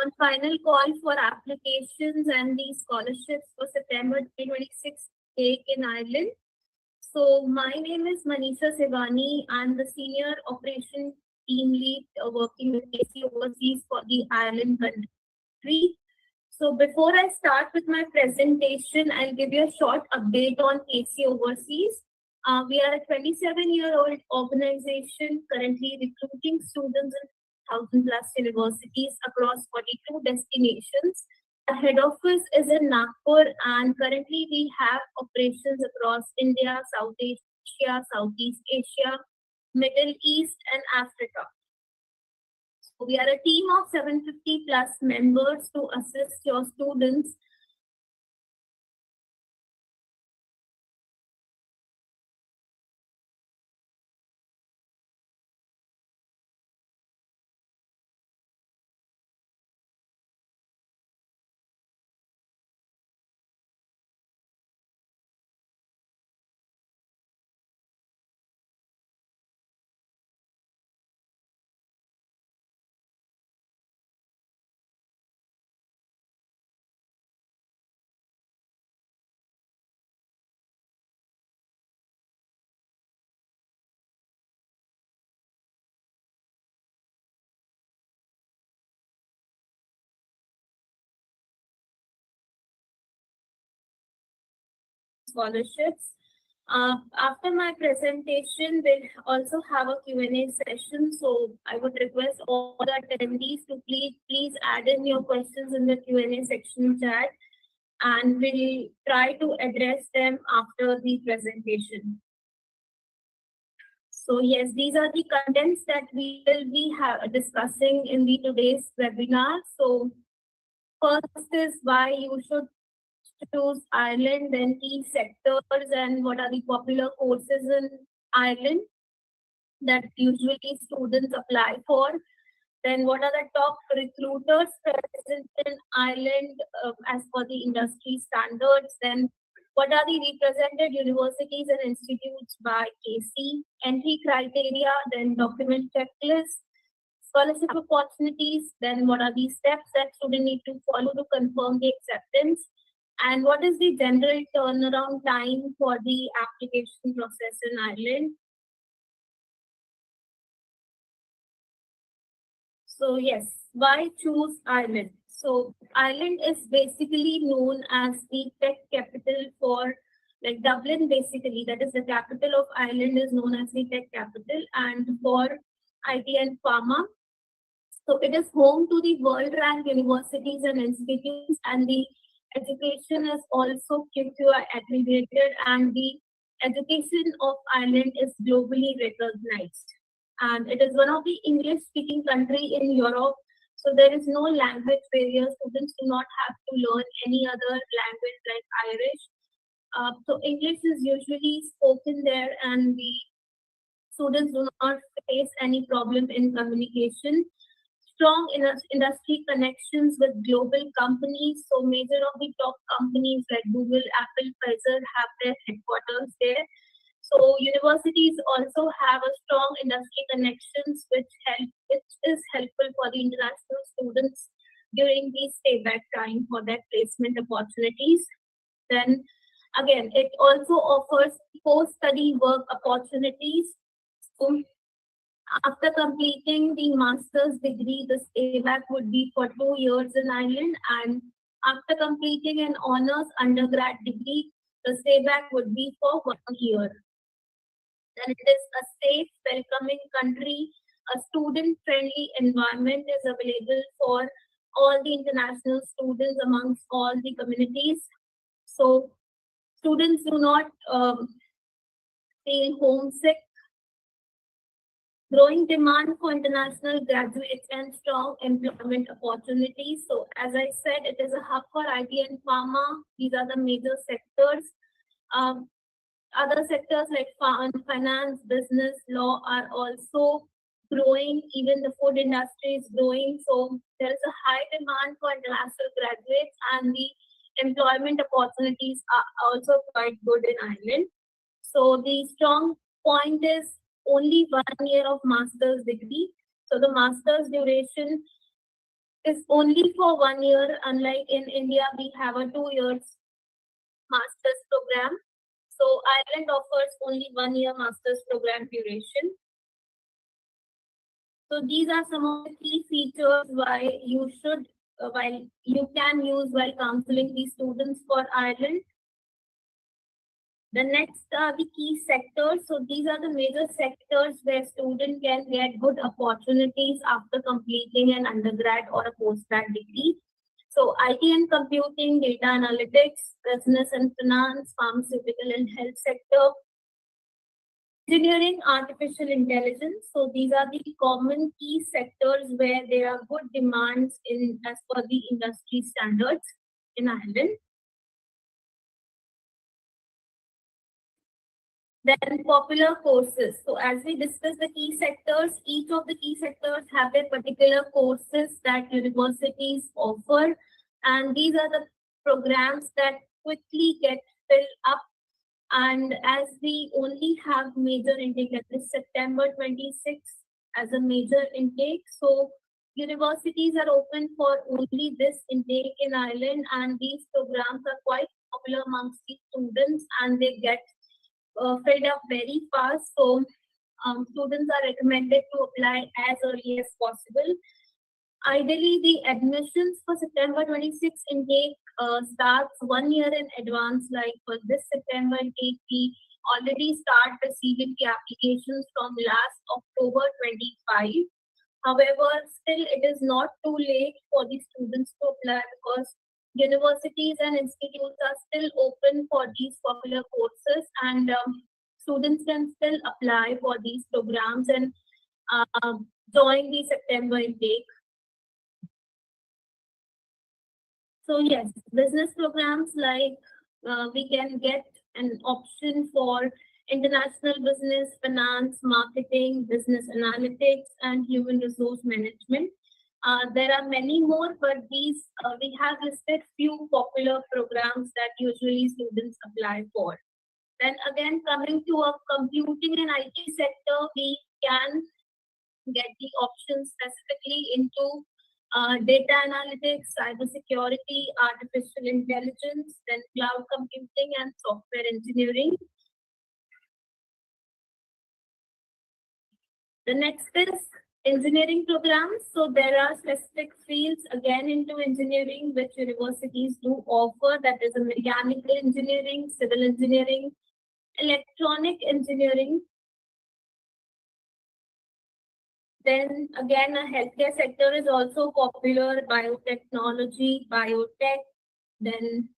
on final call for applications and the scholarships for September 2026 take in Ireland. So my name is Manisha Sivani. I'm the Senior Operation Team Lead working with AC Overseas for the Ireland country. So before I start with my presentation, I'll give you a short update on AC Overseas. We are a 27-year-old organization currently recruiting students in 1,000 plus universities across 42 destinations. Our head office is in Nagpur, and currently we have operations across India, South Asia, Southeast Asia, Middle East, and Africa. So we are a team of 750 plus members to assist your students. Scholarships. After my presentation, we'll also have a Q&A session. So I would request all the attendees to please add in your questions in the Q&A section chat, and we'll try to address them after the presentation. So yes, these are the contents that we will be discussing in the today's webinar. So first is why you should choose Ireland, then key sectors and what are the popular courses in Ireland that usually students apply for. Then what are the top recruiters present in Ireland as per the industry standards. Then what are the represented universities and institutes by KC, entry criteria, then document checklist, scholarship opportunities, then what are the steps that students need to follow to confirm the acceptance, and what is the general turnaround time for the application process in Ireland. So yes, why choose Ireland? So Ireland is basically known as the tech capital for, like Dublin basically, that is the capital of Ireland is known as the tech capital, and for IT and pharma. So it is home to the world-ranked universities and institutes, and the education is also QQI accredited, and the education of Ireland is globally recognized. And it is one of the English-speaking country in Europe, so there is no language barrier. Students do not have to learn any other language like Irish. So English is usually spoken there, and the students do not face any problem in communication. Strong industry connections with global companies. So major of the top companies like Google, Apple, Pfizer have their headquarters there. So universities also have a strong industry connections, which is helpful for the international students during the stay back time for their placement opportunities. Then again, it also offers post-study work opportunities. So after completing the master's degree, the stay back would be for 2 years in Ireland, and after completing an honors undergrad degree, the stay back would be for 1 year. Then it is a safe, welcoming country. A student-friendly environment is available for all the international students amongst all the communities. So students do not feel homesick. Growing demand for international graduates and strong employment opportunities. So as I said, it is a hub for IT and pharma. These are the major sectors. Other sectors like finance, business, law are also growing. Even the food industry is growing. So there is a high demand for international graduates, and the employment opportunities are also quite good in Ireland. So the strong point is only 1 year of master's degree. So the master's duration is only for 1 year. Unlike in India, we have a 2 years master's program. So Ireland offers only 1 year master's program duration. So these are some of the key features why you should, while you can use while counseling these students for Ireland. The next are the key sectors. So these are the major sectors where student can get good opportunities after completing an undergrad or a postgrad degree. So IT and computing, data analytics, business and finance, pharmaceutical and health sector, engineering, artificial intelligence. So these are the common key sectors where there are good demands in as per the industry standards in Ireland. Then popular courses. So as we discuss the key sectors, each of the key sectors have their particular courses that universities offer. And these are the programs that quickly get filled up. And as we only have major intake, that is September 26th as a major intake. So universities are open for only this intake in Ireland, and these programs are quite popular amongst the students, and they get filled up very fast. So students are recommended to apply as early as possible. Ideally, the admissions for September 26 intake starts 1 year in advance. Like for this September intake, we already start receiving the applications from last October 25. However, still it is not too late for the students to apply because universities and institutes are still open for these popular courses, and students can still apply for these programs and join the September intake. So yes, business programs like we can get an option for international business, finance, marketing, business analytics, and human resource management. There are many more, but these we have listed few popular programs that usually students apply for. Then again, coming to a computing and IT sector, we can get the options specifically into data analytics, cybersecurity, artificial intelligence, then cloud computing and software engineering. The next is engineering programs. So there are specific fields again into engineering which universities do offer. That is a mechanical engineering, civil engineering, electronic engineering. Then again, a healthcare sector is also popular, biotechnology, biotech, then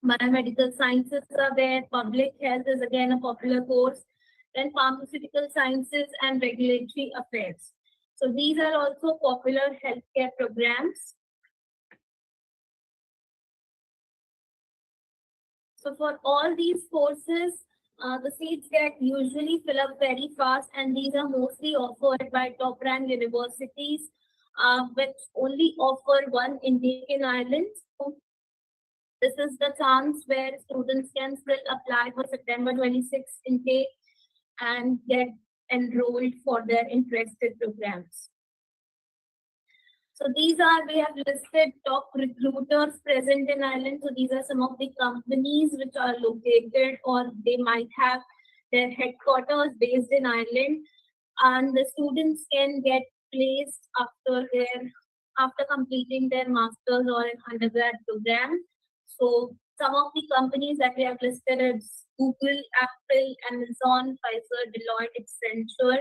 biomedical sciences are there, public health is again a popular course, then pharmaceutical sciences and regulatory affairs. So these are also popular healthcare programs. So for all these courses, the seats get usually fill up very fast, and these are mostly offered by top ranked universities, which only offer one intake in Ireland. So this is the chance where students can still apply for September 26 intake and get enrolled for their interested programs. So these are, we have listed top recruiters present in Ireland. So these are some of the companies which are located or they might have their headquarters based in Ireland. And the students can get placed after completing their master's or an undergrad program. So some of the companies that we have listed is Google, Apple, Amazon, Pfizer, Deloitte, Accenture,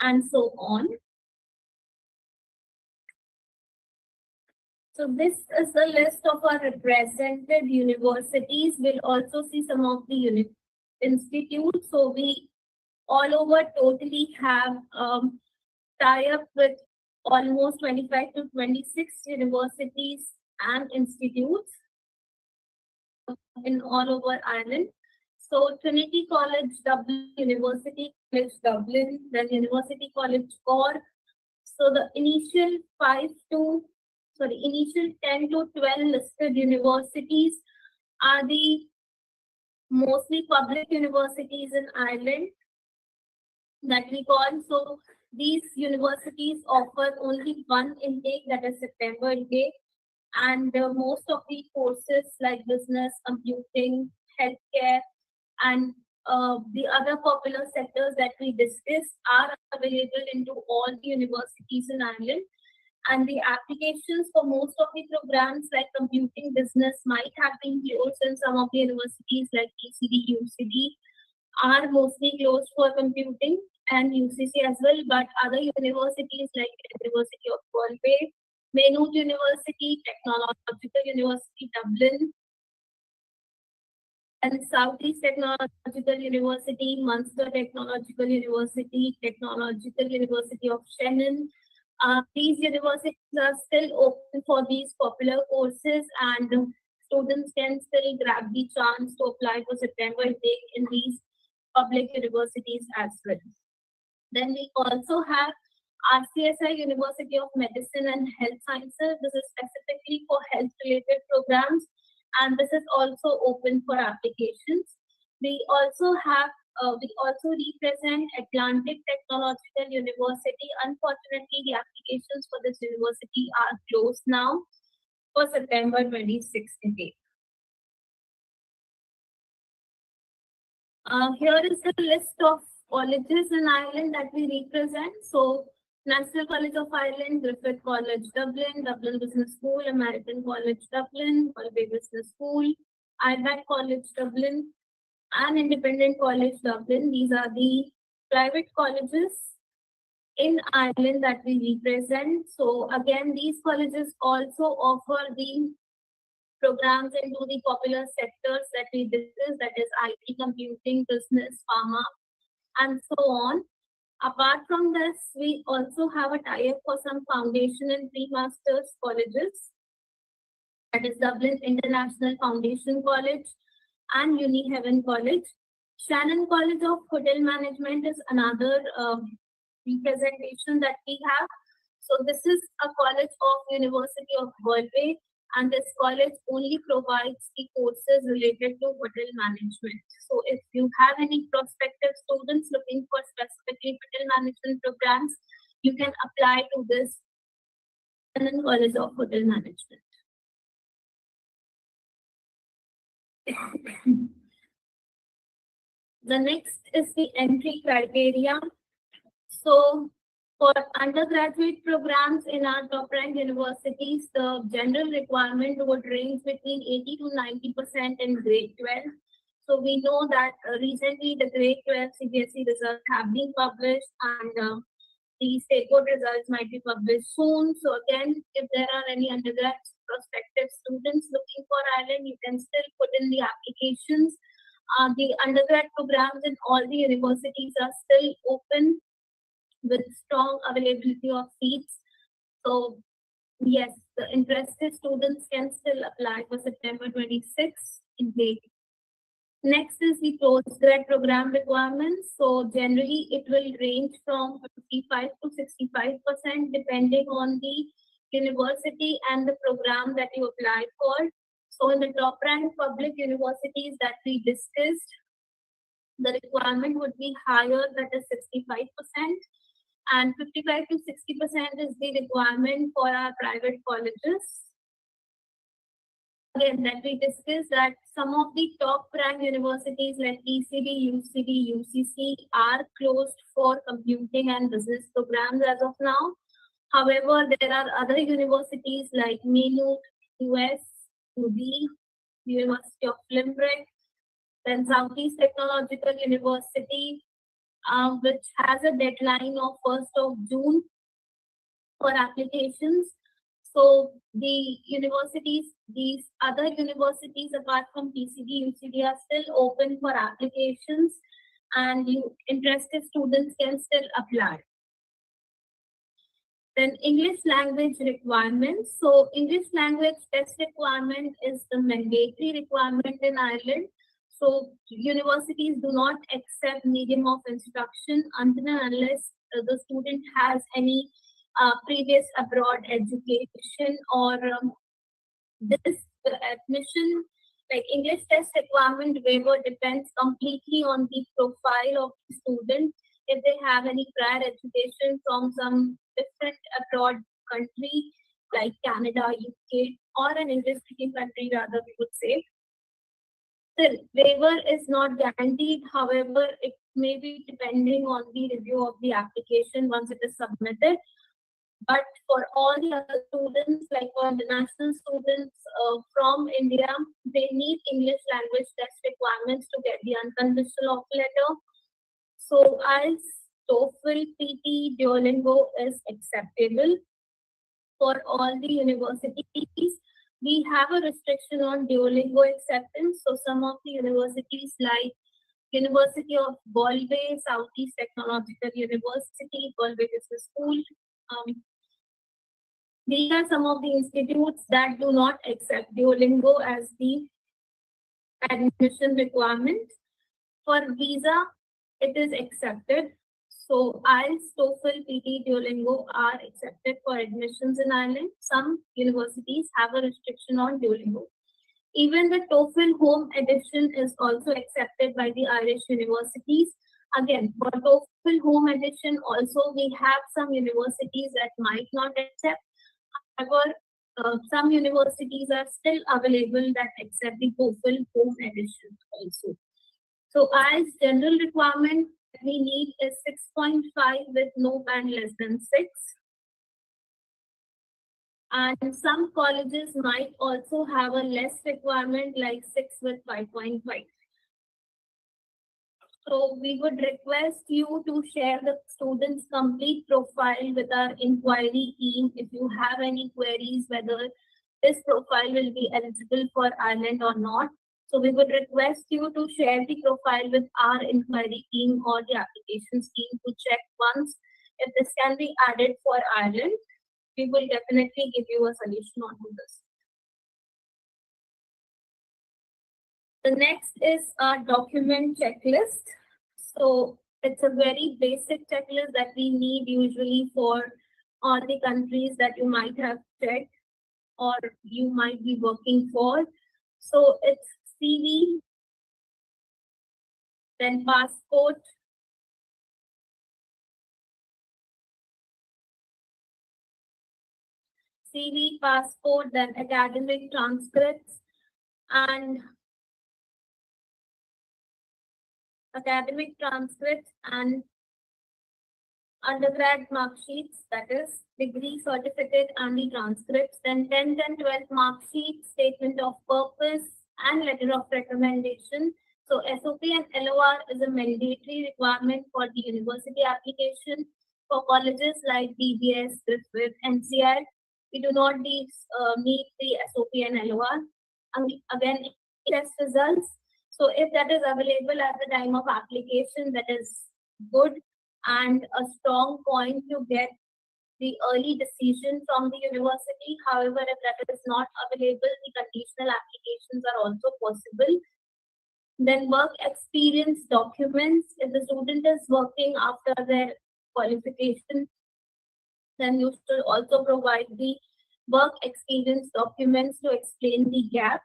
and so on. So this is the list of our represented universities. We'll also see some of the institutes. So we all over totally have tie-up with almost 25 to 26 universities and institutes in all over Ireland. So Trinity College Dublin, University College Dublin, then University College Cork. So the initial 10 to 12 listed universities are the mostly public universities in Ireland that we call. So These universities offer only one intake, that is September intake, and most of the courses like business, computing, healthcare, and the other popular sectors that we discussed are available into all the universities in Ireland. And the applications for most of the programs like computing business might have been closed in some of the universities like ECD, UCD are mostly closed for computing and UCC as well, but other universities like University of Galway, Maynooth University, Technological University Dublin, and Southeast Technological University, Munster Technological University, Technological University of Shannon. These universities are still open for these popular courses, and students can still grab the chance to apply for September intake in these public universities as well. Then we also have RCSI University of Medicine and Health Sciences. This is specifically for health related programs, and this is also open for applications. We also have we also represent Atlantic Technological University. Unfortunately, the applications for this university are closed now for September 26th intake. Here is the list of colleges in Ireland that we represent. So, National College of Ireland, Griffith College, Dublin, Dublin Business School, American College, Dublin, Galway Business School, IBAC College, Dublin, and Independent College, Dublin. These are the private colleges in Ireland that we represent. So, again, these colleges also offer the programs into the popular sectors that we discussed, that is IT, computing, business, pharma, and so on. Apart from this, we also have a tie-up for some foundation and pre-masters colleges, that is Dublin International Foundation College and Uni Heaven College. Shannon College of Hotel Management is another representation that we have. So this is a college of University of Galway, and this college only provides the courses related to hotel management. So if you have any prospective students looking for specifically hotel management programs, you can apply to this London College of Hotel Management. The next is the entry criteria. So for undergraduate programs in our top ranked universities, the general requirement would range between 80 to 90% in grade 12. So we know that recently the grade 12 CBSE results have been published, and the state board results might be published soon. So again, if there are any undergrad prospective students looking for Ireland, you can still put in the applications. The undergrad programs in all the universities are still open with strong availability of seats. So yes, the interested students can still apply for September 26th intake. Next is the postgrad program requirements. So generally it will range from 55 to 65% depending on the university and the program that you apply for. So in the top ranked public universities that we discussed, the requirement would be higher, that is 65%. And 55 to 60% is the requirement for our private colleges. Again, that we discussed that some of the top ranked universities like ECD, UCD, UCC are closed for computing and business programs as of now. However, there are other universities like Maynooth, US, UB, University of Limerick, then Southeast Technological University, which has a deadline of 1st of June for applications. So the universities, these other universities apart from PCD, UCD are still open for applications, and interested students can still apply. Then English language requirements. So English language test requirement is the mandatory requirement in Ireland. So universities do not accept medium of instruction until and unless the student has any previous abroad education, or this admission, like English test requirement waiver, depends completely on the profile of the student if they have any prior education from some different abroad country like Canada, UK, or an English speaking country, rather, we would say. Still, waiver is not guaranteed. However, it may be depending on the review of the application once it is submitted. But for all the other students, like for international students from India, they need English language test requirements to get the unconditional offer letter. So as TOEFL, PT, Duolingo is acceptable for all the universities. We have a restriction on Duolingo acceptance. So some of the universities like University of Galway, Southeast Technological University, Galway Business School, these are some of the institutes that do not accept Duolingo as the admission requirement. For visa, it is accepted. So IELTS, TOEFL, PT, Duolingo are accepted for admissions in Ireland. Some universities have a restriction on Duolingo. Even the TOEFL home edition is also accepted by the Irish universities. Again, for TOEFL home edition, also we have some universities that might not accept. However, some universities are still available that accept the TOEFL home edition also. So as general requirement, we need is 6.5 with no band less than 6. And some colleges might also have a less requirement like 6 with 5.5. So we would request you to share the student's complete profile with our inquiry team if you have any queries whether this profile will be eligible for Ireland or not. So we would request you to share the profile with our inquiry team or the applications team to check once if this can be added for Ireland. We will definitely give you a solution on this. The next is our document checklist. So it's a very basic checklist that we need usually for all the countries that you might have checked or you might be working for. So it's CV, then passport, CV, passport, then academic transcripts and undergrad mark sheets, that is degree certificate and the transcripts, then 10th and 12th mark sheets, statement of purpose and letter of recommendation. So SOP and LOR is a mandatory requirement for the university application. For colleges like DBS, Griffith, NCR, we do not need the SOP and LOR. And again, test results. So if that is available at the time of application, that is good and a strong point to get the early decision from the university. However, if that is not available, the conditional applications are also possible. Then work experience documents. If the student is working after their qualification, then you should also provide the work experience documents to explain the gap.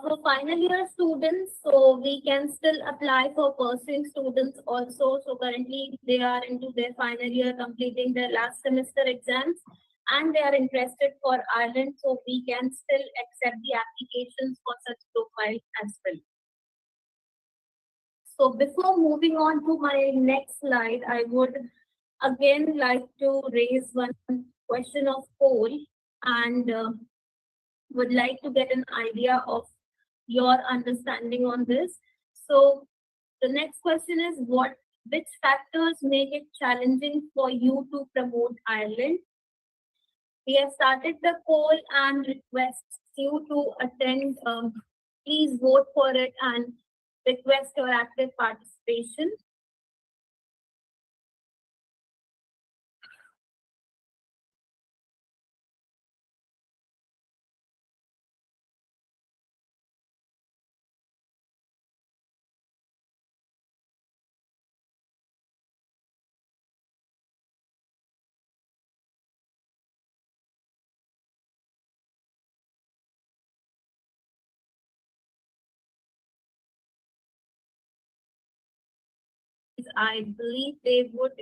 For final year students, so we can still apply for pursuing students also. So currently they are into their final year, completing their last semester exams, and they are interested for Ireland. So we can still accept the applications for such profile as well. So before moving on to my next slide, I would again like to raise one question of poll and would like to get an idea of your understanding on this. So the next question is which factors make it challenging for you to promote Ireland? We have started the poll and request you to attend. Please vote for it and request your active participation. I believe they would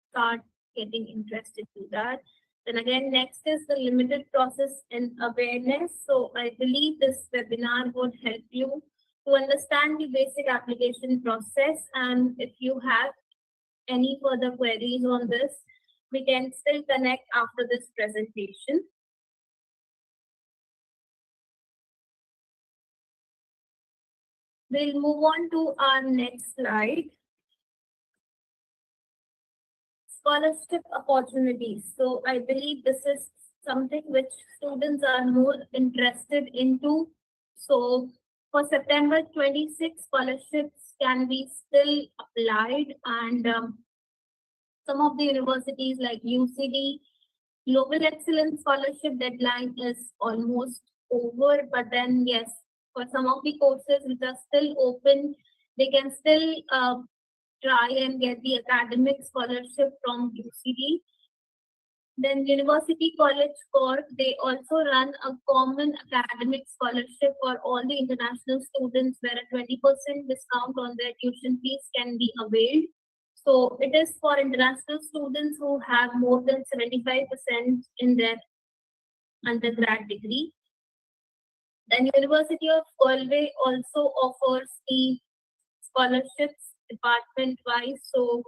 start getting interested to that. Then again, next is the limited process and awareness. So I believe this webinar would help you to understand the basic application process. And if you have any further queries on this, we can still connect after this presentation. We'll move on to our next slide. Scholarship opportunities. So I believe this is something which students are more interested into. So for September 26, scholarships can be still applied, and some of the universities like UCD, Global Excellence Scholarship deadline is almost over, but then yes, for some of the courses which are still open, they can still try and get the academic scholarship from UCD. Then University College Cork, they also run a common academic scholarship for all the international students where a 20% discount on their tuition fees can be availed. So it is for international students who have more than 75% in their undergrad degree. Then University of Galway also offers the scholarships department-wise. So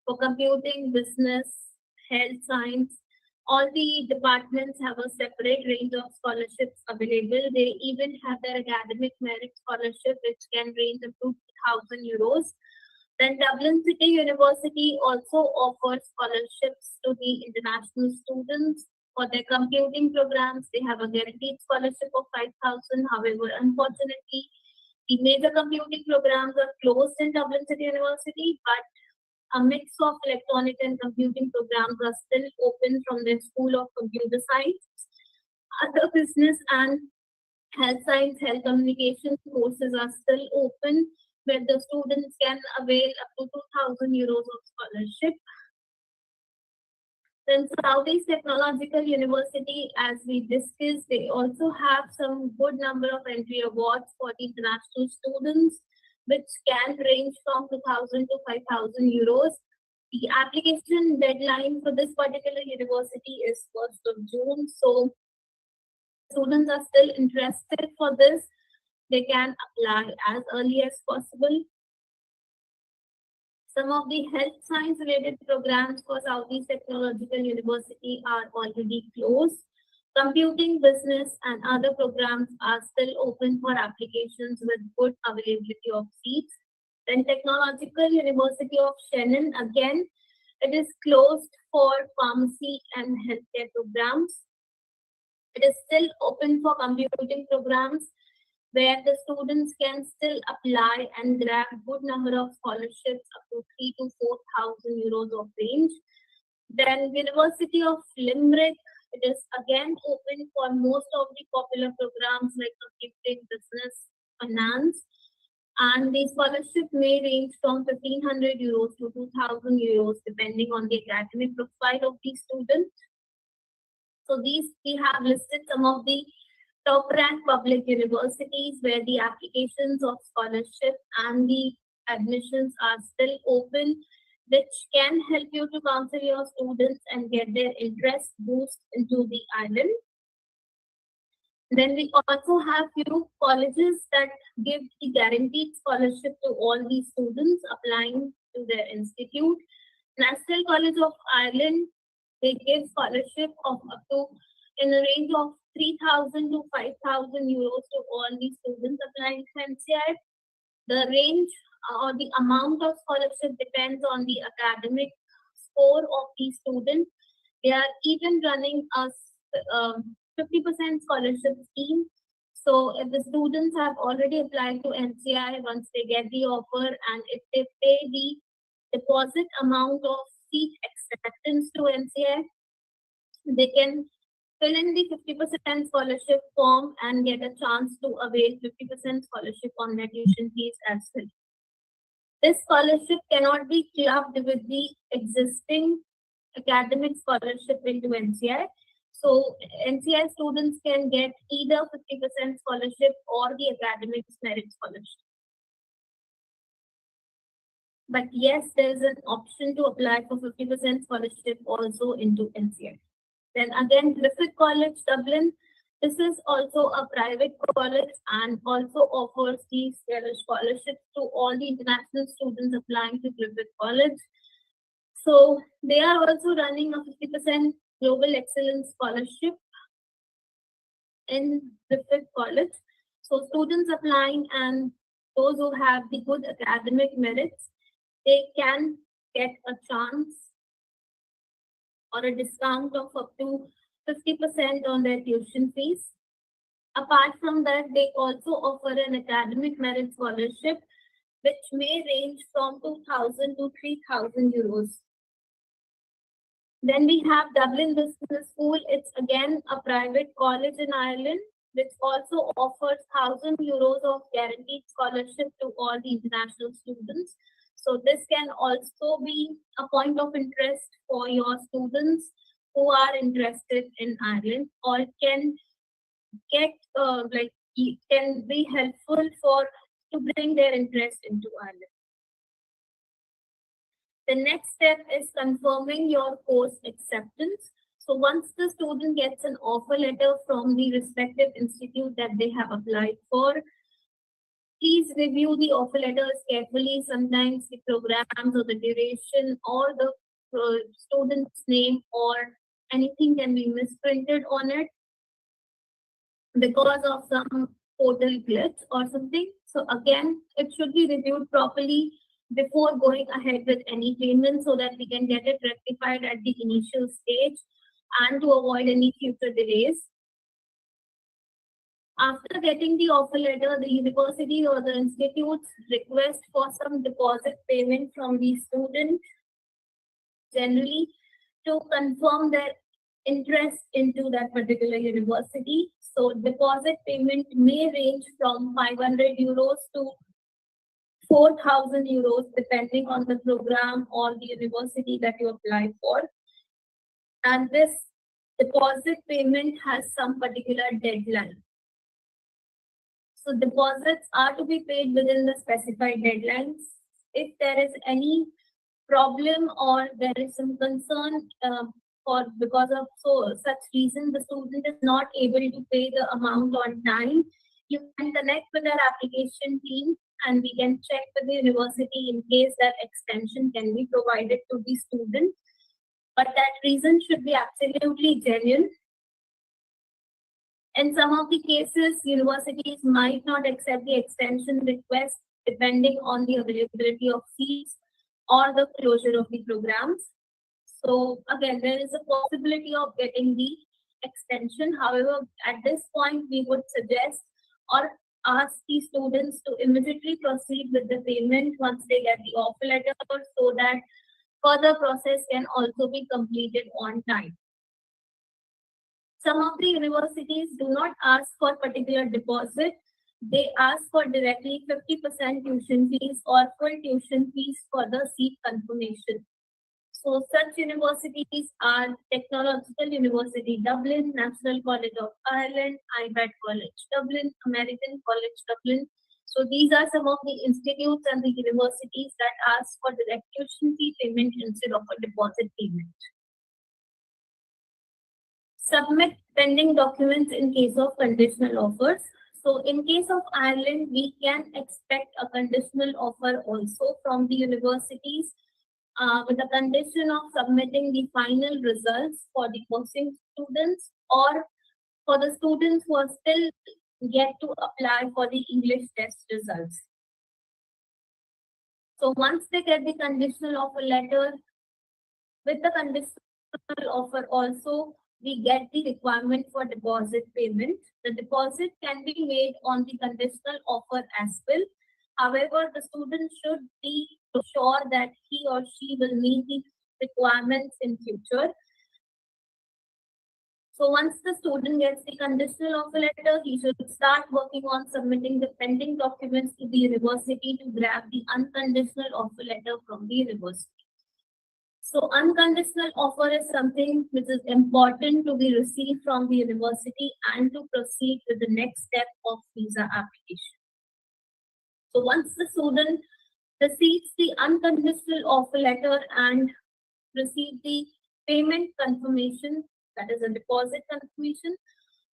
for computing, business, health science, all the departments have a separate range of scholarships available. They even have their academic merit scholarship, which can range up to €2,000. Then Dublin City University also offers scholarships to the international students. For their computing programs, they have a guaranteed scholarship of 5,000. However, unfortunately, the major computing programs are closed in Dublin City University, but a mix of electronic and computing programs are still open from the School of Computer Science. Other business and health science, health communication courses are still open, where the students can avail up to €2,000 of scholarship. Then Southeast Technological University, as we discussed, they also have some good number of entry awards for the international students, which can range from 2,000 to 5,000 euros. The application deadline for this particular university is 1st of June. So students are still interested for this, they can apply as early as possible. Some of the health science related programs for Southeast Technological University are already closed. Computing, business, and other programs are still open for applications with good availability of seats. Then Technological University of Shannon, again, it is closed for pharmacy and healthcare programs. It is still open for computing programs, where the students can still apply and grab good number of scholarships up to 3,000 to 4,000 euros of range. Then University of Limerick, it is again open for most of the popular programs like computing, business, finance, and the scholarship may range from 1,500 euros to 2,000 euros depending on the academic profile of the student. So these we have listed some of the top ranked public universities where the applications of scholarship and the admissions are still open, which can help you to counsel your students and get their interest boost into the island. Then we also have few colleges that give the guaranteed scholarship to all the students applying to their institute. National College of Ireland, they give scholarship of up to in a range of 3,000 to 5,000 euros to all the students applying to NCI. The range or the amount of scholarship depends on the academic score of the student. They are even running a 50% scholarship scheme. So if the students have already applied to NCI, once they get the offer and if they pay the deposit amount of seat acceptance to NCI, they can fill in the 50% scholarship form and get a chance to avail 50% scholarship on their tuition fees as well. This scholarship cannot be clubbed with the existing academic scholarship into NCI. So NCI students can get either 50% scholarship or the academic merit scholarship. But yes, there is an option to apply for 50% scholarship also into NCI. Then again, Griffith College, Dublin. This is also a private college and also offers these scholarships to all the international students applying to Griffith College. So they are also running a 50% Global Excellence Scholarship in Griffith College. So students applying and those who have the good academic merits, they can get a chance or a discount of up to 50% on their tuition fees. Apart from that, they also offer an academic merit scholarship, which may range from 2,000 to 3,000 euros. Then we have Dublin Business School. It's again a private college in Ireland, which also offers 1,000 euros of guaranteed scholarship to all the international students. So this can also be a point of interest for your students who are interested in Ireland, or can get can be helpful for to bring their interest into Ireland. The next step is confirming your course acceptance. So once the student gets an offer letter from the respective institute that they have applied for, please review the offer letters carefully. Sometimes the programs or the duration or the student's name or anything can be misprinted on it because of some portal glitch or something. So again, it should be reviewed properly before going ahead with any payment so that we can get it rectified at the initial stage and to avoid any future delays. After getting the offer letter, the university or the institutes request for some deposit payment from the student, generally to confirm their interest into that particular university. So deposit payment may range from 500 euros to 4,000 euros depending on the program or the university that you apply for. And this deposit payment has some particular deadline. So deposits are to be paid within the specified deadlines. If there is any problem or there is some concern because of such reason the student is not able to pay the amount on time, you can connect with our application team and we can check with the university in case that extension can be provided to the student. But that reason should be absolutely genuine. In some of the cases, universities might not accept the extension request depending on the availability of seats or the closure of the programs. So again, there is a possibility of getting the extension. However, at this point, we would suggest or ask the students to immediately proceed with the payment once they get the offer letter so that further process can also be completed on time. Some of the universities do not ask for particular deposit. They ask for directly 50% tuition fees or full tuition fees for the seat confirmation. So such universities are Technological University Dublin, National College of Ireland, IBAT College Dublin, American College Dublin. So these are some of the institutes and the universities that ask for direct tuition fee payment instead of a deposit payment. Submit pending documents in case of conditional offers. So in case of Ireland, we can expect a conditional offer also from the universities with the condition of submitting the final results for the posting students or for the students who are still yet to apply for the English test results. So once they get the conditional offer letter, with the conditional offer also, we get the requirement for deposit payment. The deposit can be made on the conditional offer as well. However, the student should be sure that he or she will meet the requirements in future. So once the student gets the conditional offer letter, he should start working on submitting the pending documents to the university to grab the unconditional offer letter from the university. So unconditional offer is something which is important to be received from the university and to proceed with the next step of visa application. So once the student receives the unconditional offer letter and receive the payment confirmation, that is a deposit confirmation.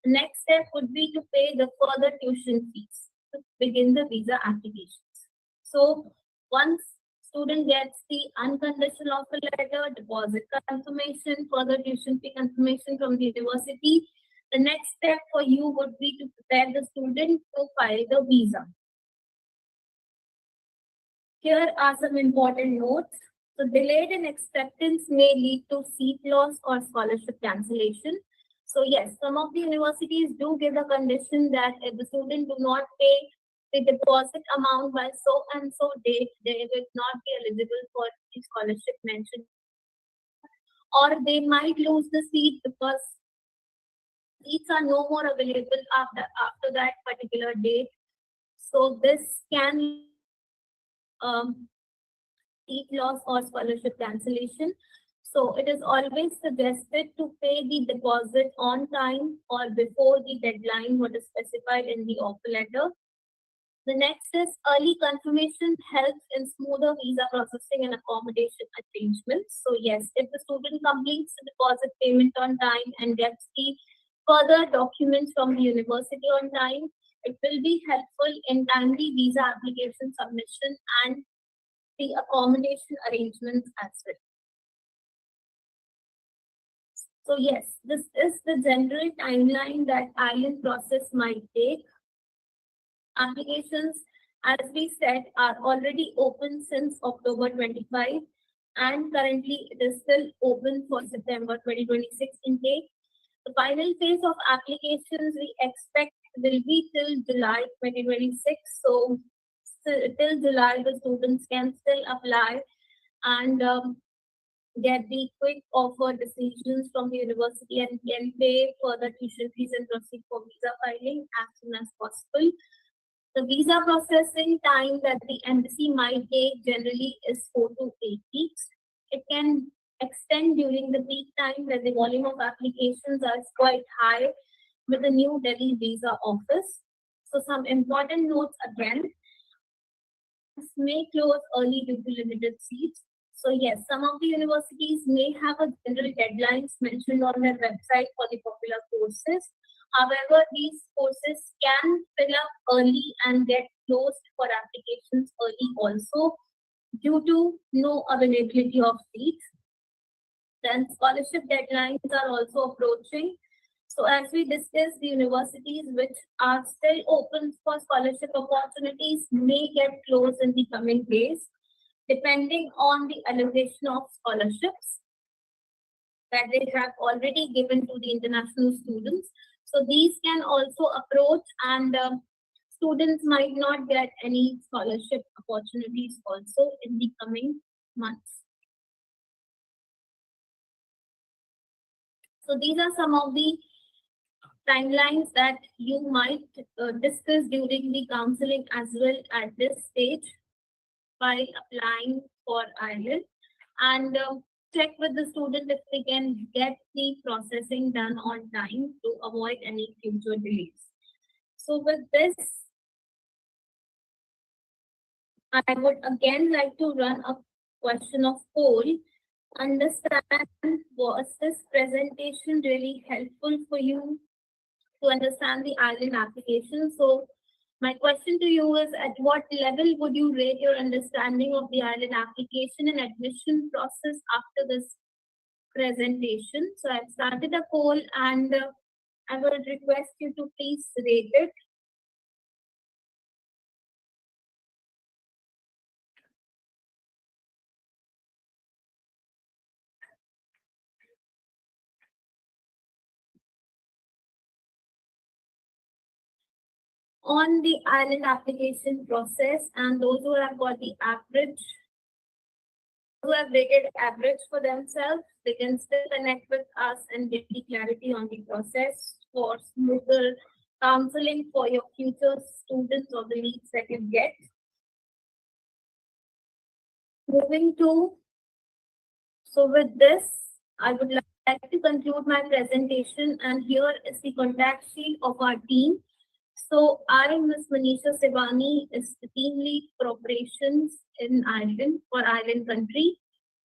The next step would be to pay the further tuition fees to begin the visa applications. So once student gets the unconditional offer letter, deposit confirmation, further tuition fee confirmation from the university, the next step for you would be to prepare the student to file the visa. Here are some important notes. So delayed in acceptance may lead to seat loss or scholarship cancellation. So yes, some of the universities do give a condition that if the student do not pay the deposit amount by so and so date, they will not be eligible for the scholarship mentioned. Or they might lose the seat because seats are no more available after that particular date. So this can seat loss or scholarship cancellation. So it is always suggested to pay the deposit on time or before the deadline what is specified in the offer letter. The next is early confirmation helps in smoother visa processing and accommodation arrangements. So yes, if the student completes the deposit payment on time and gets the further documents from the university on time, it will be helpful in timely visa application submission and the accommodation arrangements as well. So yes, this is the general timeline that IELTS process might take. Applications, as we said, are already open since October 25 and currently it is still open for September 2026 intake. The final phase of applications we expect will be till July 2026. So till July, the students can still apply and get the quick offer decisions from the university and can pay for the tuition fees and proceed for visa filing as soon as possible. The visa processing time that the embassy might take generally is 4 to 8 weeks. It can extend during the peak time where the volume of applications is quite high with the New Delhi visa office. So some important notes again, may close early due to limited seats. So yes, some of the universities may have a general deadlines mentioned on their website for the popular courses. However, these courses can fill up early and get closed for applications early also due to no availability of seats. Then scholarship deadlines are also approaching. So as we discussed, the universities which are still open for scholarship opportunities may get closed in the coming days, depending on the allocation of scholarships that they have already given to the international students. So these can also approach and students might not get any scholarship opportunities also in the coming months. So these are some of the timelines that you might discuss during the counseling as well at this stage while applying for IELTS, and check with the student if they can get the processing done on time to avoid any future delays. So with this, I would again like to run a question of poll. Understand, was this presentation really helpful for you to understand the IELTS application? So my question to you is, at what level would you rate your understanding of the IELTS application and admission process after this presentation? So I've started a poll and I would request you to please rate it. On the IELTS application process, and those who have got the average, who have rated average for themselves, they can still connect with us and get the clarity on the process for smoother counseling for your future students or the needs that you get. Moving to, so with this, I would like to conclude my presentation, and here is the contact sheet of our team. So I, Ms. Manisha Sivani, is the team lead for operations in Ireland for Ireland country.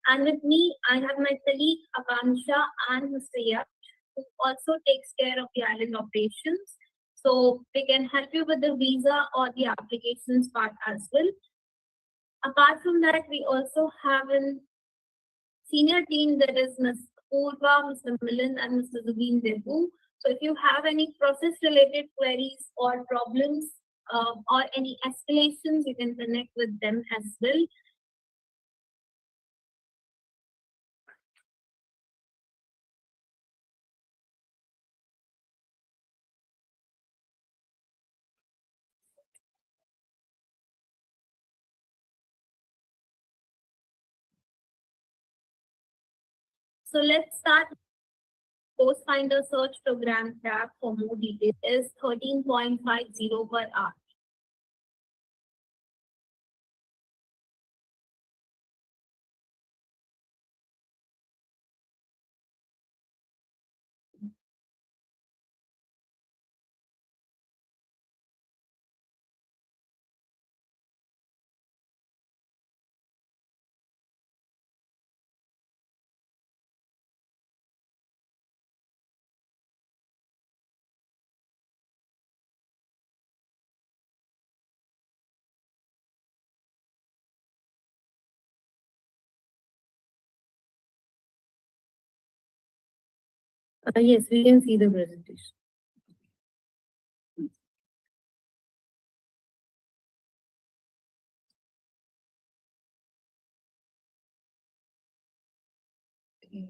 And with me, I have my colleague Akansha and Mr. Yash, who also takes care of the island operations. So they can help you with the visa or the applications part as well. Apart from that, we also have a senior team that is Ms. Purva, Mr. Milan, and Mr. Zubin Debu. So if you have any process related queries or problems or any escalations, you can connect with them as well. So let's start. Post Finder search program tab for more details is 13.50 per hour. Yes, we can see the presentation. Okay.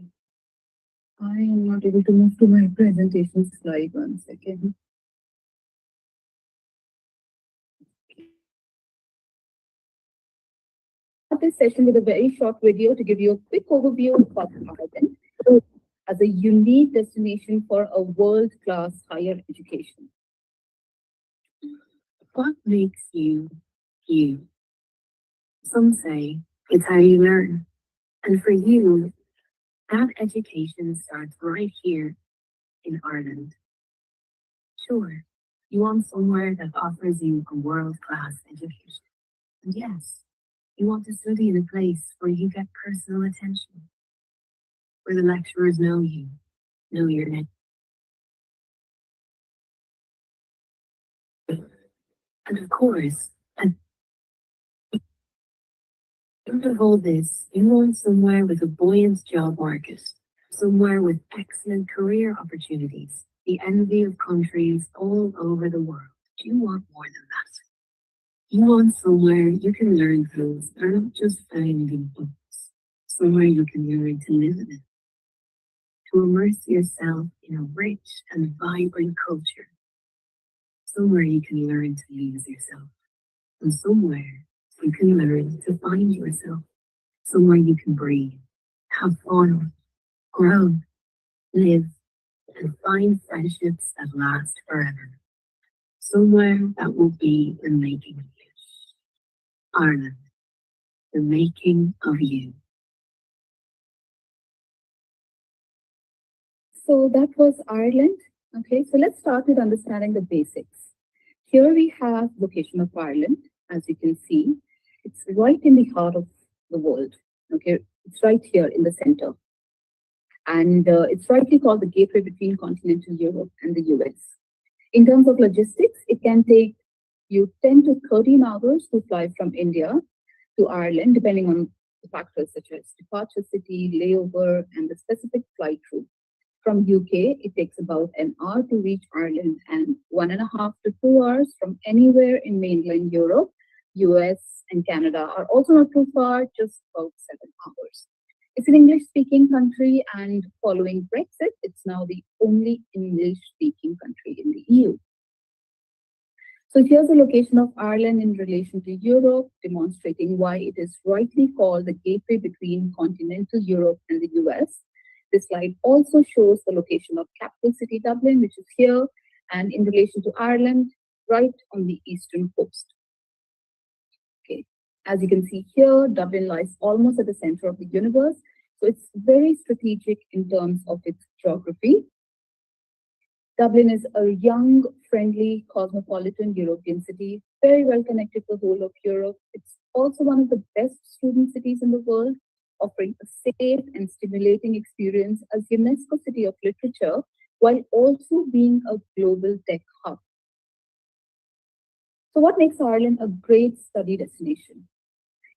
I am not able to move to my presentation slide. One second. This session with a very short video to give you a quick overview of Ireland as a unique destination for a world-class higher education. What makes you you? Some say it's how you learn. And for you, that education starts right here in Ireland. Sure, you want somewhere that offers you a world-class education. And yes, you want to study in a place where you get personal attention, where the lecturers know you, know your name. And of course, at the end of all this, you want somewhere with a buoyant job market, somewhere with excellent career opportunities, the envy of countries all over the world. You want more than that. You want somewhere you can learn things that are not just found in books, somewhere you can learn to live in it, to immerse yourself in a rich and vibrant culture, somewhere you can learn to lose yourself, and somewhere you can learn to find yourself, somewhere you can breathe, have fun, grow, live, and find friendships that last forever. Somewhere that will be the making of you. Ireland, the making of you. So that was Ireland. Okay, so let's start with understanding the basics. Here we have location of Ireland. As you can see, it's right in the heart of the world. Okay, it's right here in the center. And it's rightly called the gateway between continental Europe and the US. In terms of logistics, it can take you 10 to 13 hours to fly from India to Ireland, depending on the factors such as departure city, layover, and the specific flight route. From UK, it takes about an hour to reach Ireland and 1.5 to 2 hours from anywhere in mainland Europe. US and Canada are also not too far, just about 7 hours. It's an English speaking country, and following Brexit, it's now the only English speaking country in the EU. So here's the location of Ireland in relation to Europe, demonstrating why it is rightly called the gateway between continental Europe and the US. This slide also shows the location of capital city Dublin, which is here, and in relation to Ireland, right on the eastern coast. Okay, as you can see here, Dublin lies almost at the center of the universe, so it's very strategic in terms of its geography. Dublin is a young, friendly, cosmopolitan European city, very well connected to the whole of Europe. It's also one of the best student cities in the world, offering a safe and stimulating experience as UNESCO City of Literature, while also being a global tech hub. So, what makes Ireland a great study destination?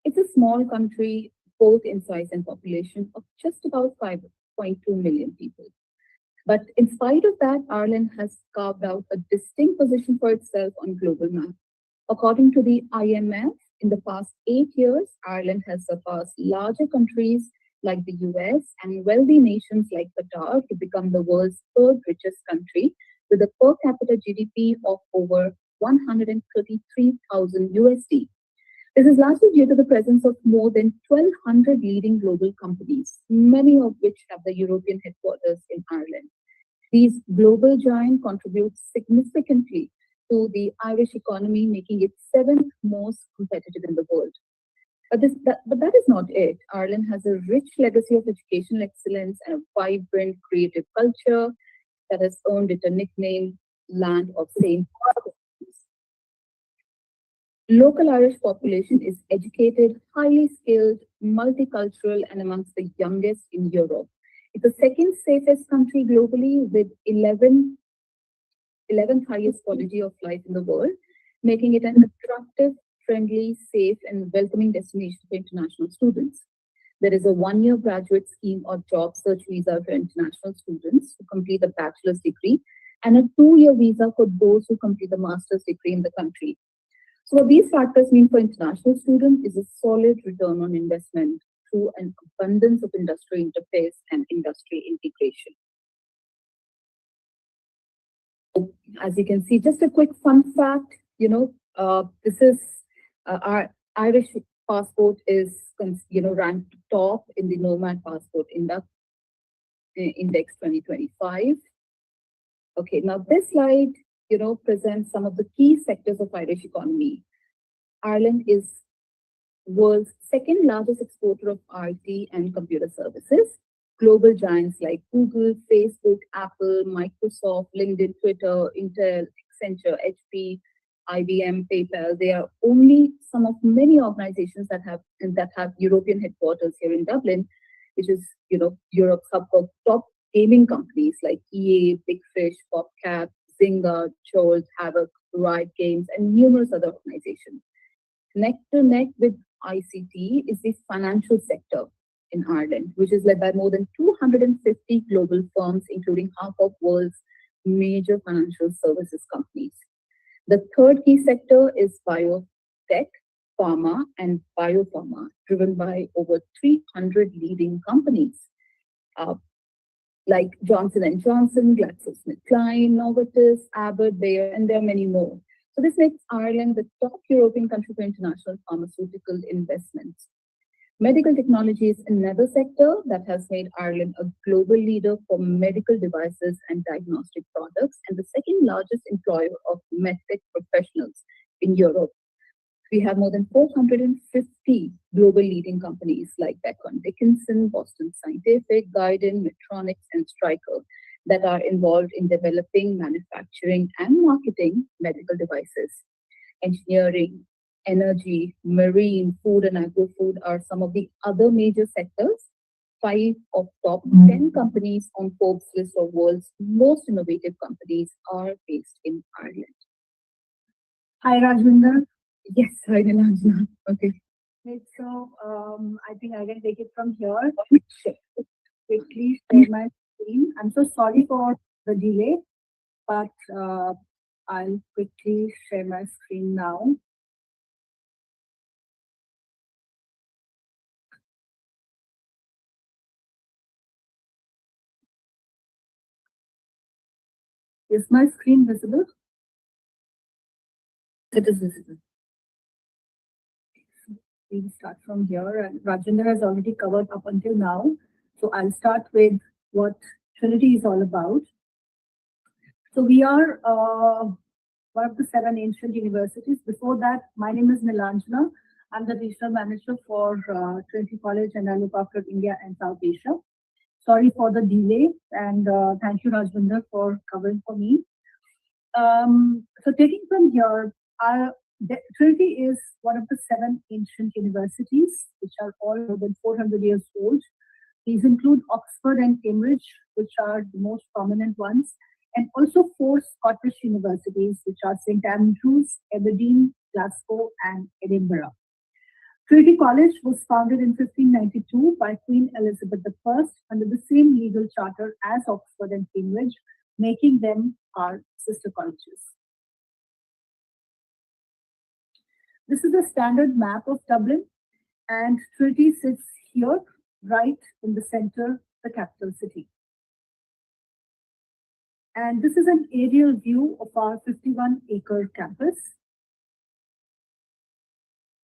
It's a small country, both in size and population, of just about 5.2 million people. But in spite of that, Ireland has carved out a distinct position for itself on global map. According to the IMF, in the past 8 years, Ireland has surpassed larger countries like the US and wealthy nations like Qatar to become the world's third richest country with a per capita GDP of over 133,000 USD. This is largely due to the presence of more than 1,200 leading global companies, many of which have the European headquarters in Ireland. These global giants contribute significantly to the Irish economy, making it seventh most competitive in the world. But that is not it. Ireland has a rich legacy of educational excellence and a vibrant creative culture that has earned it a nickname, Land of Saint. Local Irish population is educated, highly skilled, multicultural, and amongst the youngest in Europe. It's the second safest country globally with 11th highest quality of life in the world, making it an attractive, friendly, safe, and welcoming destination for international students. There is a 1 year graduate scheme or job search visa for international students who complete a bachelor's degree and a 2 year visa for those who complete a master's degree in the country. So what these factors mean for international students is a solid return on investment through an abundance of industry interface and industry integration. As you can see, just a quick fun fact, this is our Irish passport is, ranked top in the Nomad Passport Index 2025. Okay, now this slide, presents some of the key sectors of Irish economy. Ireland is world's second largest exporter of IT and computer services. Global giants like Google, Facebook, Apple, Microsoft, LinkedIn, Twitter, Intel, Accenture, HP, IBM, PayPal, they are only some of many organizations that have European headquarters here in Dublin, which is Europe's hub for top gaming companies like EA, Big Fish, PopCap, Zynga, Jolt, Havoc, Riot Games, and numerous other organizations. Neck to neck with ICT is the financial sector in Ireland, which is led by more than 250 global firms, including half of world's major financial services companies. The third key sector is biotech, pharma, and biopharma, driven by over 300 leading companies uh, like Johnson and Johnson, GlaxoSmithKline, Novartis, Abbott, Bayer, and there are many more. So this makes Ireland the top European country for international pharmaceutical investments. Medical technology is another sector that has made Ireland a global leader for medical devices and diagnostic products, and the second largest employer of medtech professionals in Europe. We have more than 450 global leading companies like Becton Dickinson, Boston Scientific, Guidon, Medtronic, and Stryker that are involved in developing, manufacturing, and marketing medical devices. Engineering, energy, marine, food, and agro-food are some of the other major sectors. Five of top 10 companies on Forbes list of world's most innovative companies are based in Ireland. Hi, Rajwinder. Yes, hi, Nilanjana. Okay. Right, so I think I can take it from here. Quickly share my screen. I'm so sorry for the delay, but I'll quickly share my screen now. Is my screen visible? It is visible. We'll start from here. And Rajendra has already covered up until now. So I'll start with what Trinity is all about. So we are one of the 7 ancient universities. Before that, my name is Nilanjana. I'm the regional manager for Trinity College, and I look after India and South Asia. Sorry for the delay, and thank you, Rajvinder, for covering for me. So taking from here, Trinity is one of the seven ancient universities, which are all more than 400 years old. These include Oxford and Cambridge, which are the most prominent ones, and also four Scottish universities, which are St. Andrews, Aberdeen, Glasgow, and Edinburgh. Trinity College was founded in 1592 by Queen Elizabeth I under the same legal charter as Oxford and Cambridge, making them our sister colleges. This is a standard map of Dublin, and Trinity sits here, right in the center, the capital city. And this is an aerial view of our 51-acre campus.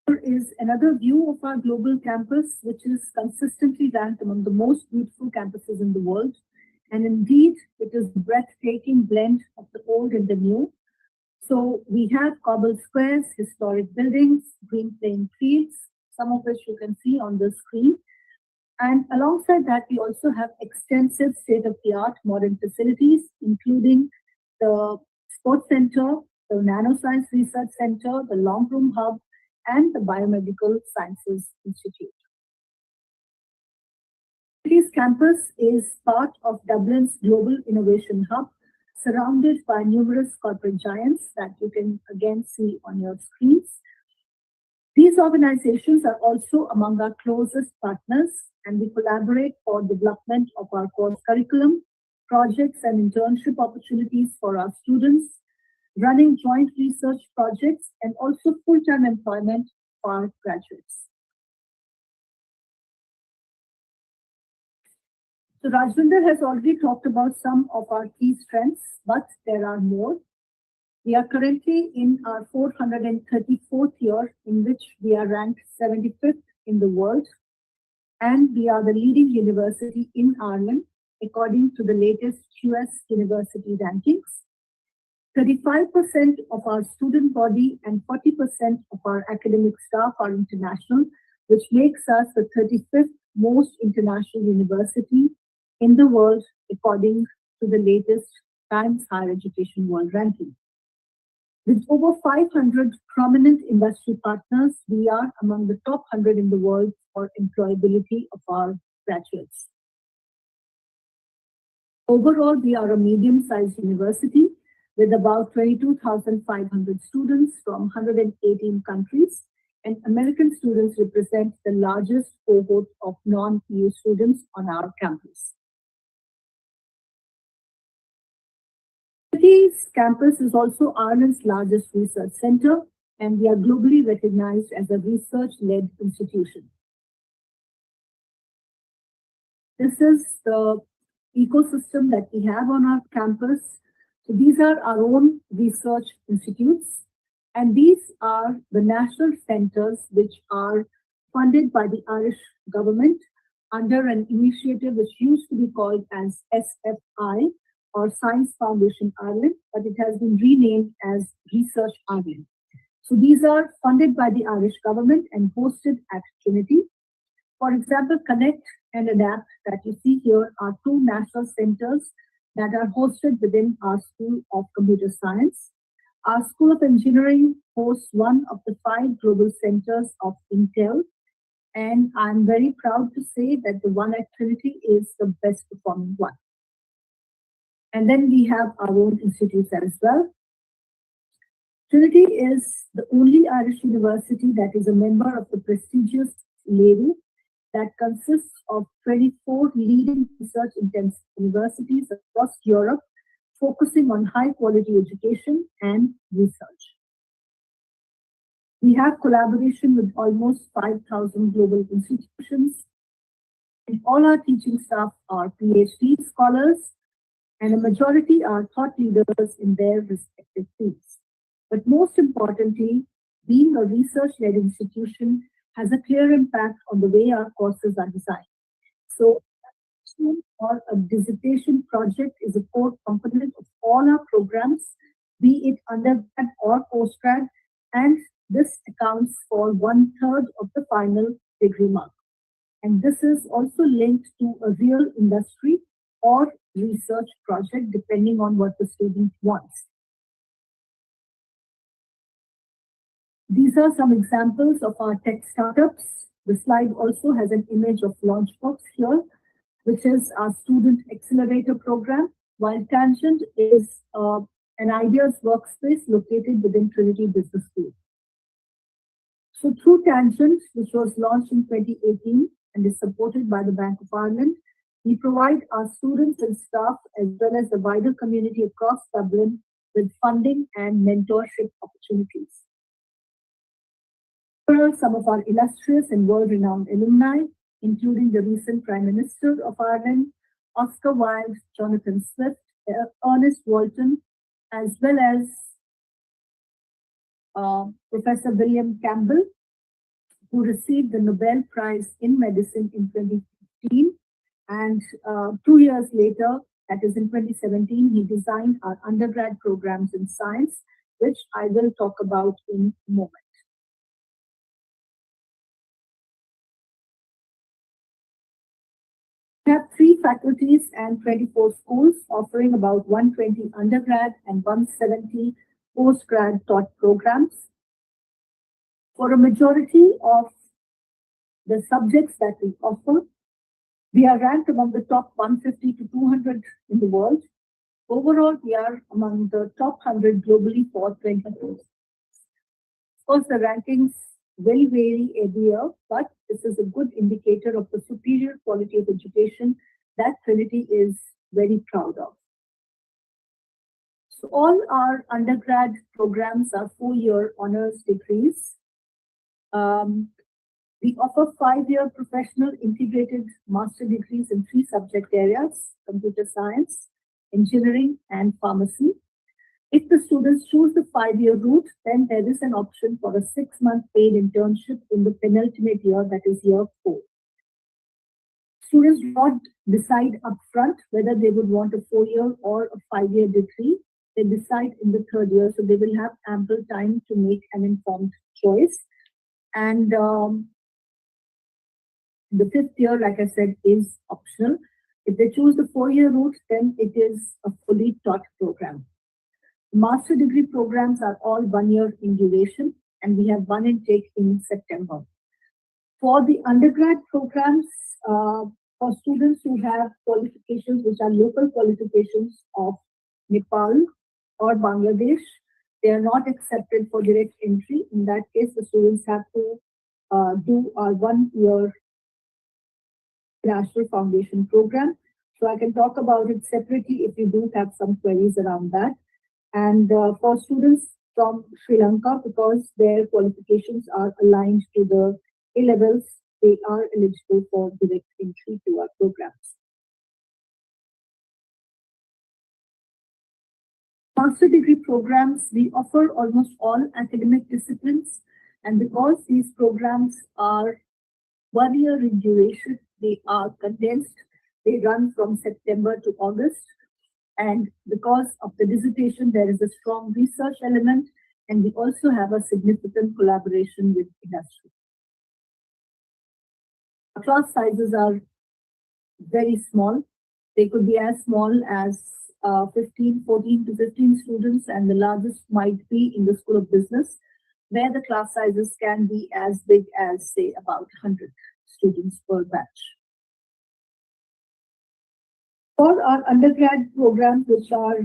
Here is another view of our global campus, which is consistently ranked among the most beautiful campuses in the world. And indeed, it is a breathtaking blend of the old and the new. So we have cobbled squares, historic buildings, green playing fields, some of which you can see on the screen. And alongside that, we also have extensive state-of-the-art modern facilities, including the Sports Center, the Nanoscience Research Center, the Long Room Hub, and the Biomedical Sciences Institute. City's campus is part of Dublin's Global Innovation Hub, surrounded by numerous corporate giants that you can again see on your screens. These organizations are also among our closest partners, and we collaborate for development of our course curriculum, projects and internship opportunities for our students, running joint research projects, and also full-time employment for our graduates. So Rajvinder has already talked about some of our key strengths, but there are more. We are currently in our 434th year, in which we are ranked 75th in the world, and we are the leading university in Ireland according to the latest US university rankings. 35% of our student body and 40% of our academic staff are international, which makes us the 35th most international university in the world according to the latest Times Higher Education World Ranking. With over 500 prominent industry partners, we are among the top 100 in the world for employability of our graduates. Overall, we are a medium-sized university with about 22,500 students from 118 countries, and American students represent the largest cohort of non-EU students on our campus. City's campus is also Ireland's largest research center, and we are globally recognized as a research-led institution. This is the ecosystem that we have on our campus. So these are our own research institutes, and these are the national centers which are funded by the Irish government under an initiative which used to be called as SFI, or Science Foundation Ireland, but it has been renamed as Research Ireland. So these are funded by the Irish government and hosted at Trinity. For example, Connect and Adapt that you see here are two national centers that are hosted within our School of Computer Science. Our School of Engineering hosts one of the 5 global centers of Intel, and I'm very proud to say that the one at Trinity is the best performing one. And then we have our own institutes as well. Trinity is the only Irish university that is a member of the prestigious LERU that consists of 24 leading research-intensive universities across Europe, focusing on high-quality education and research. We have collaboration with almost 5,000 global institutions, and all our teaching staff are PhD scholars, and a majority are thought leaders in their respective fields. But most importantly, being a research-led institution has a clear impact on the way our courses are designed. So, or a dissertation project is a core component of all our programs, be it undergrad or postgrad, and this accounts for 1/3 of the final degree mark. And this is also linked to a real industry or research project, depending on what the student wants. These are some examples of our tech startups. The slide also has an image of Launchbox here, which is our student accelerator program, while Tangent is an ideas workspace located within Trinity Business School. So through Tangent, which was launched in 2018 and is supported by the Bank of Ireland, we provide our students and staff as well as the wider community across Dublin with funding and mentorship opportunities. Here are some of our illustrious and world-renowned alumni, including the recent Prime Minister of Ireland, Oscar Wilde, Jonathan Swift, Ernest Walton, as well as Professor William Campbell, who received the Nobel Prize in Medicine in 2015. And 2 years later, that is in 2017, he designed our undergrad programs in science, which I will talk about in a moment. We have 3 faculties and 24 schools offering about 120 undergrad and 170 postgrad taught programs. For a majority of the subjects that we offer, we are ranked among the top 150 to 200 in the world. Overall, we are among the top 100 globally for 20 years. Of course, the rankings will vary every year, but this is a good indicator of the superior quality of education that Trinity is very proud of. So all our undergrad programs are 4-year honors degrees. We offer 5-year professional integrated master degrees in 3 subject areas: computer science, engineering, and pharmacy. If the students choose the 5-year route, then there is an option for a 6-month paid internship in the penultimate year, that is year 4. Students do not decide upfront whether they would want a 4-year or a 5-year degree. They decide in the 3rd year, so they will have ample time to make an informed choice. And the 5th year, like I said, is optional. If they choose the 4-year route, then it is a fully taught program. Master degree programs are all 1 year in duration, and we have one intake in September. For the undergrad programs, for students who have qualifications which are local qualifications of Nepal or Bangladesh, they are not accepted for direct entry. In that case, the students have to do our 1-year National Foundation program. So I can talk about it separately if you do have some queries around that. And for students from Sri Lanka, because their qualifications are aligned to the A-levels, they are eligible for direct entry to our programs. Master degree programs, we offer almost all academic disciplines, and because these programs are 1 year in duration, they are condensed. They run from September to August. And because of the dissertation, there is a strong research element, and we also have a significant collaboration with industry. Class sizes are very small. They could be as small as 14 to 15 students, and the largest might be in the School of Business, where the class sizes can be as big as, say, about 100 students per batch. For our undergrad programs, which are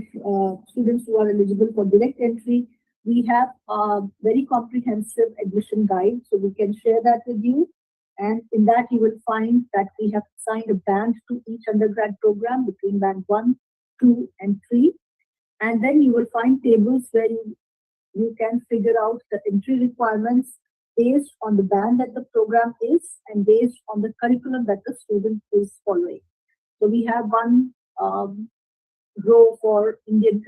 students who are eligible for direct entry, we have a very comprehensive admission guide, so we can share that with you. And in that, you will find that we have assigned a band to each undergrad program between band 1, 2, and 3. And then you will find tables where you can figure out the entry requirements based on the band that the program is and based on the curriculum that the student is following. So we have one row for Indian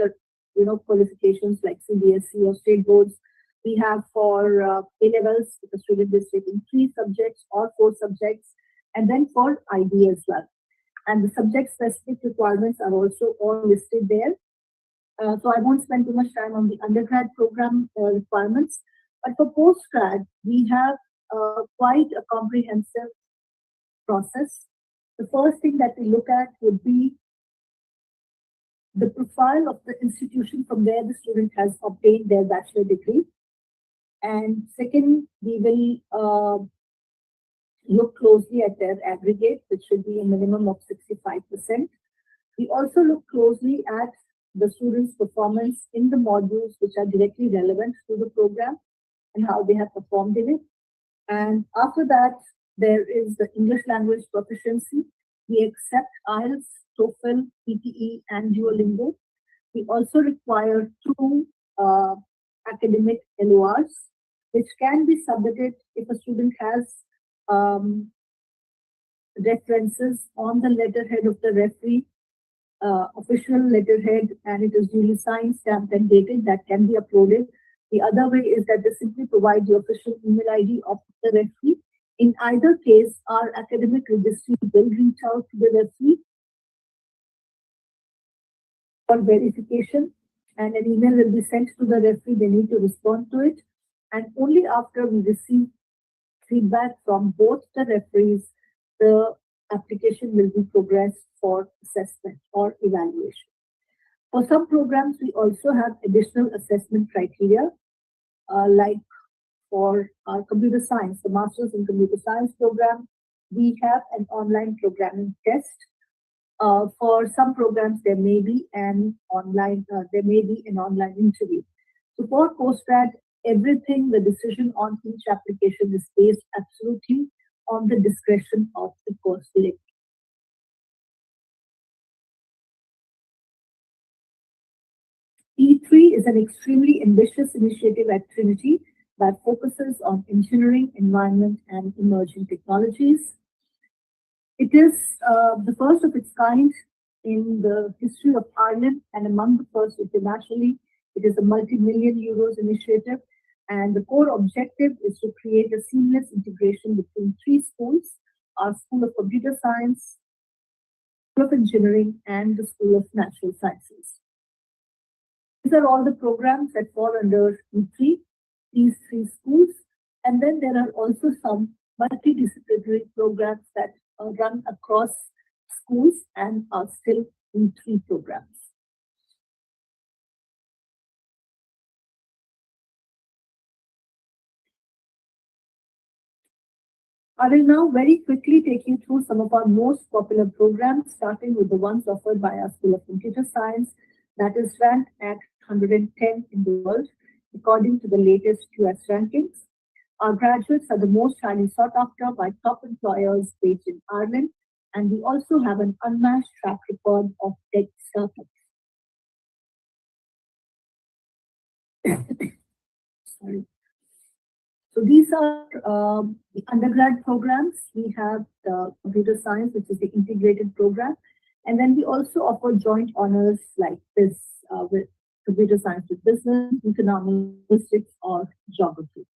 qualifications like CBSE or state boards. We have for A-levels, if the student is taking 3 subjects or 4 subjects, and then for IB as well. And the subject-specific requirements are also all listed there. So I won't spend too much time on the undergrad program requirements. But for postgrad, we have quite a comprehensive process. The first thing that we look at would be the profile of the institution from where the student has obtained their bachelor degree. And second, we will look closely at their aggregate, which should be a minimum of 65%. We also look closely at the students' performance in the modules which are directly relevant to the program and how they have performed in it. And after that, there is the English language proficiency. We accept IELTS, TOEFL, PTE, and Duolingo. We also require 2 academic LORs, which can be submitted if a student has references on the letterhead of the referee, official letterhead, and it is duly signed, stamped, and dated. That can be uploaded. The other way is that they simply provide the official email ID of the referee. In either case, our academic registry will reach out to the referee for verification, and an email will be sent to the referee. They need to respond to it, and only after we receive feedback from both the referees, the application will be progressed for assessment or evaluation. For some programs, we also have additional assessment criteria, like for our computer science, the Masters in Computer Science program, we have an online programming test. For some programs, there may be an online interview. So for postgrad, everything, the decision on each application is based absolutely on the discretion of the course selector. E3 is an extremely ambitious initiative at Trinity that focuses on engineering, environment, and emerging technologies. It is the first of its kind in the history of Ireland and among the first internationally. It is a multi-million euros initiative, and the core objective is to create a seamless integration between 3 schools: our School of Computer Science, School of Engineering, and the School of Natural Sciences. These are all the programs that fall under E3, these 3 schools. And then there are also some multidisciplinary programs that run across schools and are still E3 programs. I will now very quickly take you through some of our most popular programs, starting with the ones offered by our School of Computer Science, that is ranked at 110 in the world, according to the latest QS rankings. Our graduates are the most highly sought after by top employers based in Ireland, and we also have an unmatched track record of tech startups. Sorry. So these are the undergrad programs. We have the computer science, which is the integrated program. And then we also offer joint honors like this with computer science with business, economics, statistics, or geography.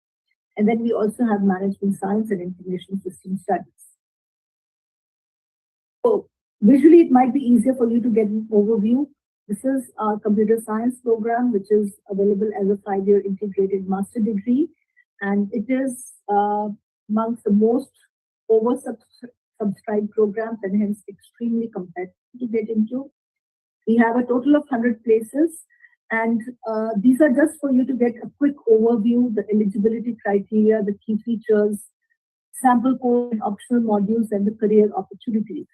And then we also have management science and information system studies. So visually, it might be easier for you to get an overview. This is our computer science program, which is available as a 5-year integrated master degree. And it is amongst the most oversubscribed programs and hence extremely competitive to get into. We have a total of 100 places, and these are just for you to get a quick overview, the eligibility criteria, the key features, sample code and optional modules, and the career opportunities.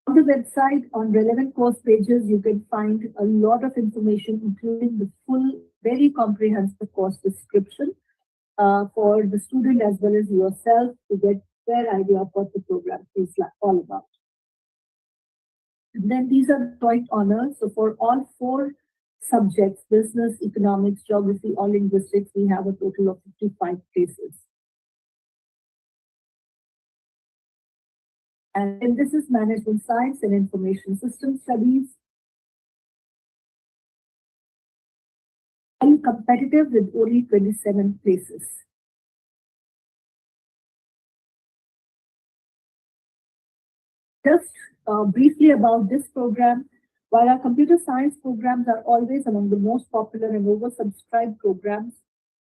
On the website, on relevant course pages, you can find a lot of information, including the full, very comprehensive course description for the student as well as yourself to get a fair idea of what the program is all about. And then these are joint honors. So for all 4 subjects, business, economics, geography, or linguistics, we have a total of 55 places. And this is management science and information system studies. And competitive with only 27 places. Just briefly about this program, while our computer science programs are always among the most popular and oversubscribed programs,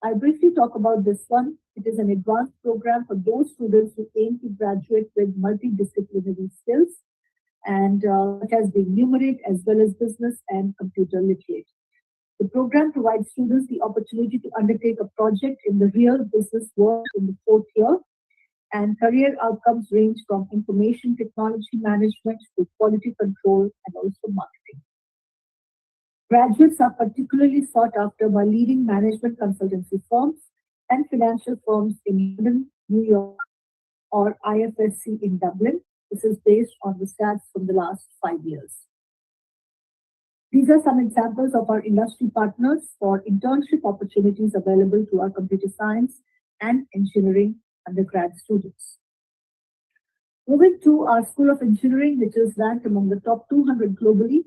I'll briefly talk about this one. It is an advanced program for those students who aim to graduate with multidisciplinary skills and such as being numerate as well as business and computer literate. The program provides students the opportunity to undertake a project in the real business world in the fourth year, and career outcomes range from information technology management to quality control and also marketing. Graduates are particularly sought after by leading management consultancy firms and financial firms in London, New York, or IFSC in Dublin. This is based on the stats from the last 5 years. These are some examples of our industry partners for internship opportunities available to our computer science and engineering undergrad students. Moving to our School of Engineering, which is ranked among the top 200 globally,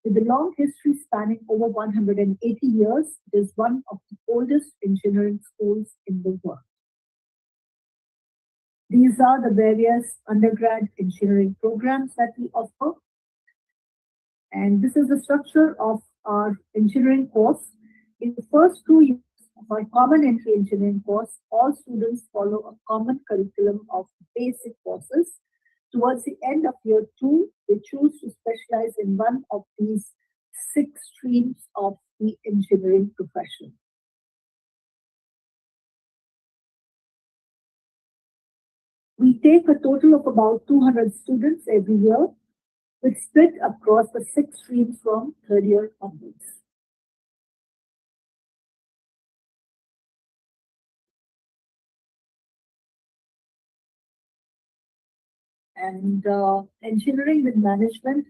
with a long history spanning over 180 years, it is one of the oldest engineering schools in the world. These are the various undergrad engineering programs that we offer. And this is the structure of our engineering course. In the first 2 years of our common entry engineering course, all students follow a common curriculum of basic courses. Towards the end of year 2, they choose to specialize in one of these 6 streams of the engineering profession. We take a total of about 200 students every year, which split across the 6 streams from third year onwards. And engineering with management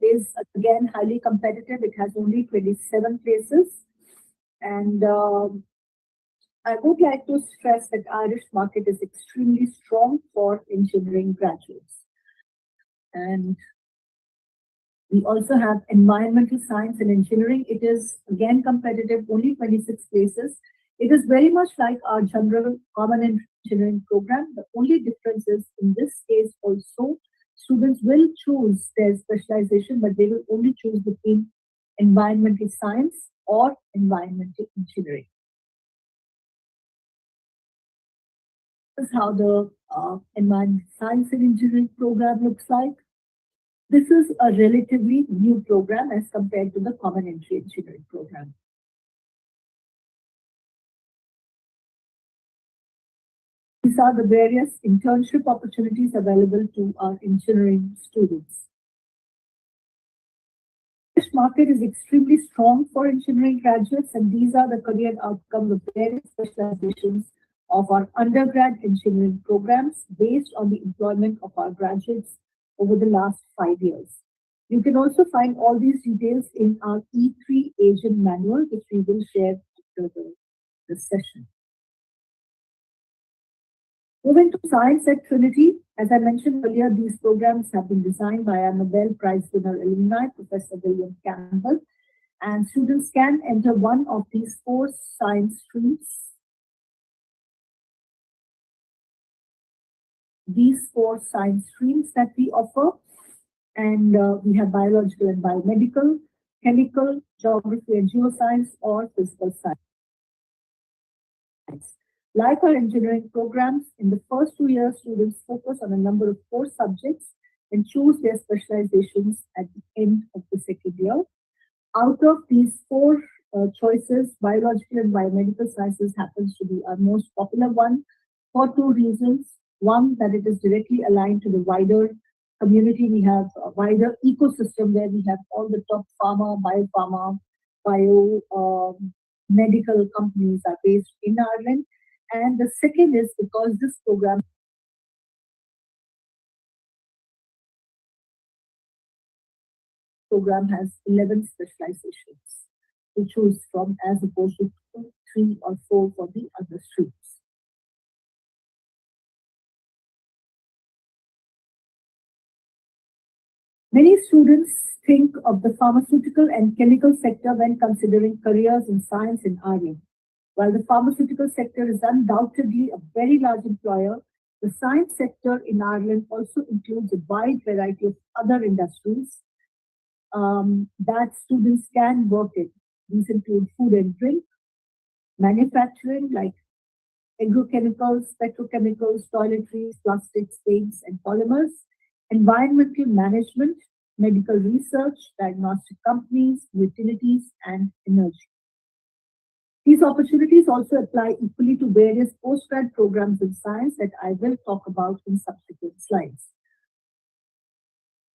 is again highly competitive. It has only 27 places. And I would like to stress that Irish market is extremely strong for engineering graduates. And we also have environmental science and engineering. It is again competitive, only 26 places. It is very much like our general common engineering program. The only difference is in this case also, students will choose their specialization, but they will only choose between environmental science or environmental engineering. This is how the environmental science and engineering program looks like. This is a relatively new program as compared to the common entry engineering program. These are the various internship opportunities available to our engineering students. This market is extremely strong for engineering graduates, and these are the career outcomes of various specializations of our undergrad engineering programs based on the employment of our graduates over the last 5 years. You can also find all these details in our E3 agent manual, which we will share after this session. Moving to science at Trinity, as I mentioned earlier, these programs have been designed by our Nobel Prize winner alumni, Professor William Campbell, and students can enter one of these 4 science streams. These 4 science streams that we offer, and we have biological and biomedical, chemical, geography and geoscience, or physical science. Like our engineering programs, in the first 2 years, students focus on a number of core subjects and choose their specializations at the end of the second year. Out of these 4 choices, biological and biomedical sciences happens to be our most popular one for 2 reasons. One, that it is directly aligned to the wider community. We have a wider ecosystem where we have all the top pharma, biopharma, medical companies are based in Ireland. And the second is because this program has 11 specializations to choose from as opposed to 2, 3, or 4 for the other streams. Many students think of the pharmaceutical and chemical sector when considering careers in science in Ireland. While the pharmaceutical sector is undoubtedly a very large employer, the science sector in Ireland also includes a wide variety of other industries that students can work in. These include food and drink, manufacturing like agrochemicals, petrochemicals, toiletries, plastics, paints, and polymers, environmental management, medical research, diagnostic companies, utilities, and energy. These opportunities also apply equally to various postgrad programs in science that I will talk about in subsequent slides.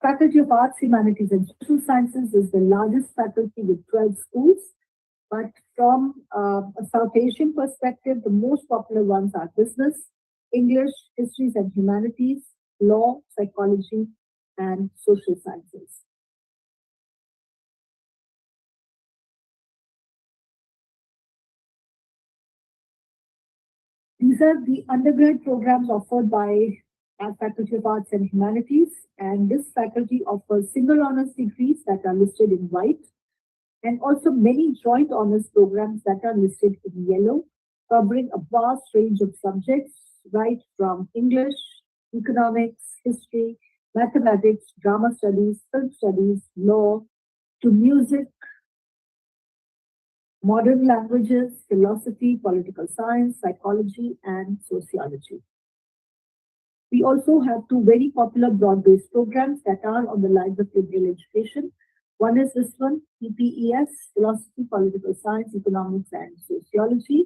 Faculty of Arts, Humanities, and Social Sciences is the largest faculty with 12 schools, but from a South Asian perspective, the most popular ones are business, English, histories and humanities, law, psychology, and social sciences. These are the undergrad programs offered by our Faculty of Arts and Humanities, and this faculty offers single honors degrees that are listed in white, and also many joint honors programs that are listed in yellow, covering a vast range of subjects, right from English, economics, history, mathematics, drama studies, film studies, law, to music, modern languages, philosophy, political science, psychology, and sociology. We also have two very popular broad-based programs that are on the lines of liberal education. One is this one, PPES, Philosophy, Political Science, Economics, and Sociology.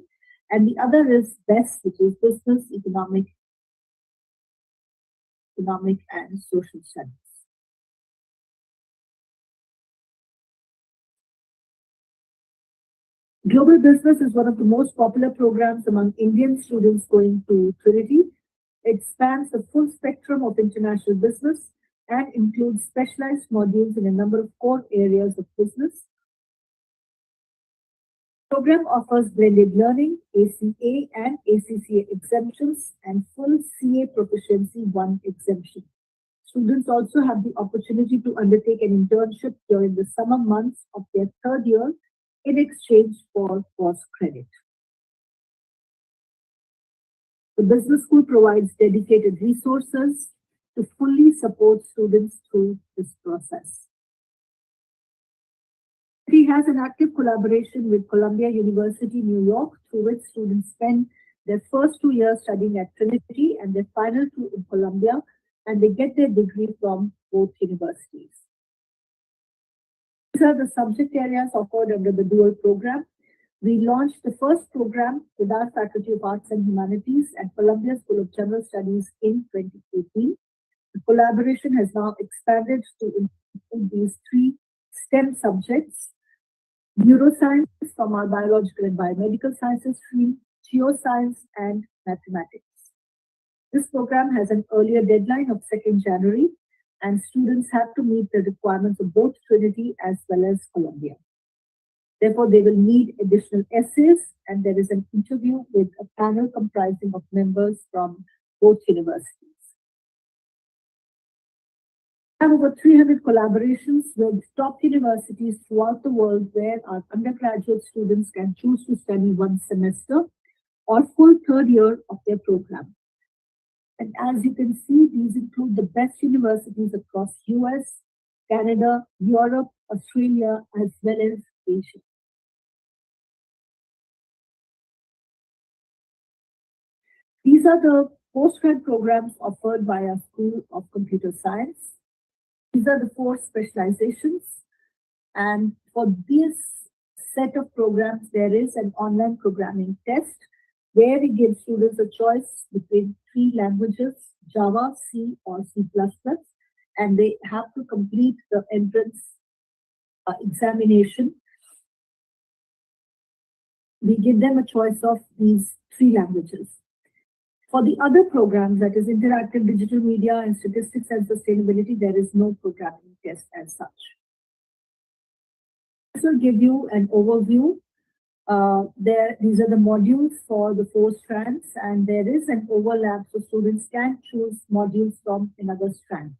And the other is BEST, which is Business, Economic, and Social Studies. Global Business is one of the most popular programs among Indian students going to Trinity. It spans the full spectrum of international business and includes specialized modules in a number of core areas of business. The program offers blended learning, ACA and ACCA exemptions, and full CA Proficiency 1 exemption. Students also have the opportunity to undertake an internship during the summer months of their third year in exchange for course credit. The business school provides dedicated resources to fully support students through this process. It has an active collaboration with Columbia University, New York, through which students spend their first 2 years studying at Trinity and their final 2 in Columbia, and they get their degree from both universities. These are the subject areas offered under the dual program. We launched the first program with our Faculty of Arts and Humanities at Columbia School of General Studies in 2018. The collaboration has now expanded to include these 3 STEM subjects: neuroscience from our biological and biomedical sciences stream, geoscience, and mathematics. This program has an earlier deadline of 2nd January, and students have to meet the requirements of both Trinity as well as Columbia. Therefore, they will need additional essays, and there is an interview with a panel comprising of members from both universities. We have over 300 collaborations with top universities throughout the world where our undergraduate students can choose to study 1 semester or full 3rd year of their program. And as you can see, these include the best universities across US, Canada, Europe, Australia, as well as Asia. These are the postgrad programs offered by our School of Computer Science. These are the 4 specializations. And for this set of programs, there is an online programming test where we give students a choice between 3 languages, Java, C, or C++, and they have to complete the entrance examination. We give them a choice of these 3 languages. For the other programs, that is interactive digital media and statistics and sustainability, there is no programming test as such. This will give you an overview. These are the modules for the 4 strands, and there is an overlap, so students can choose modules from another strand.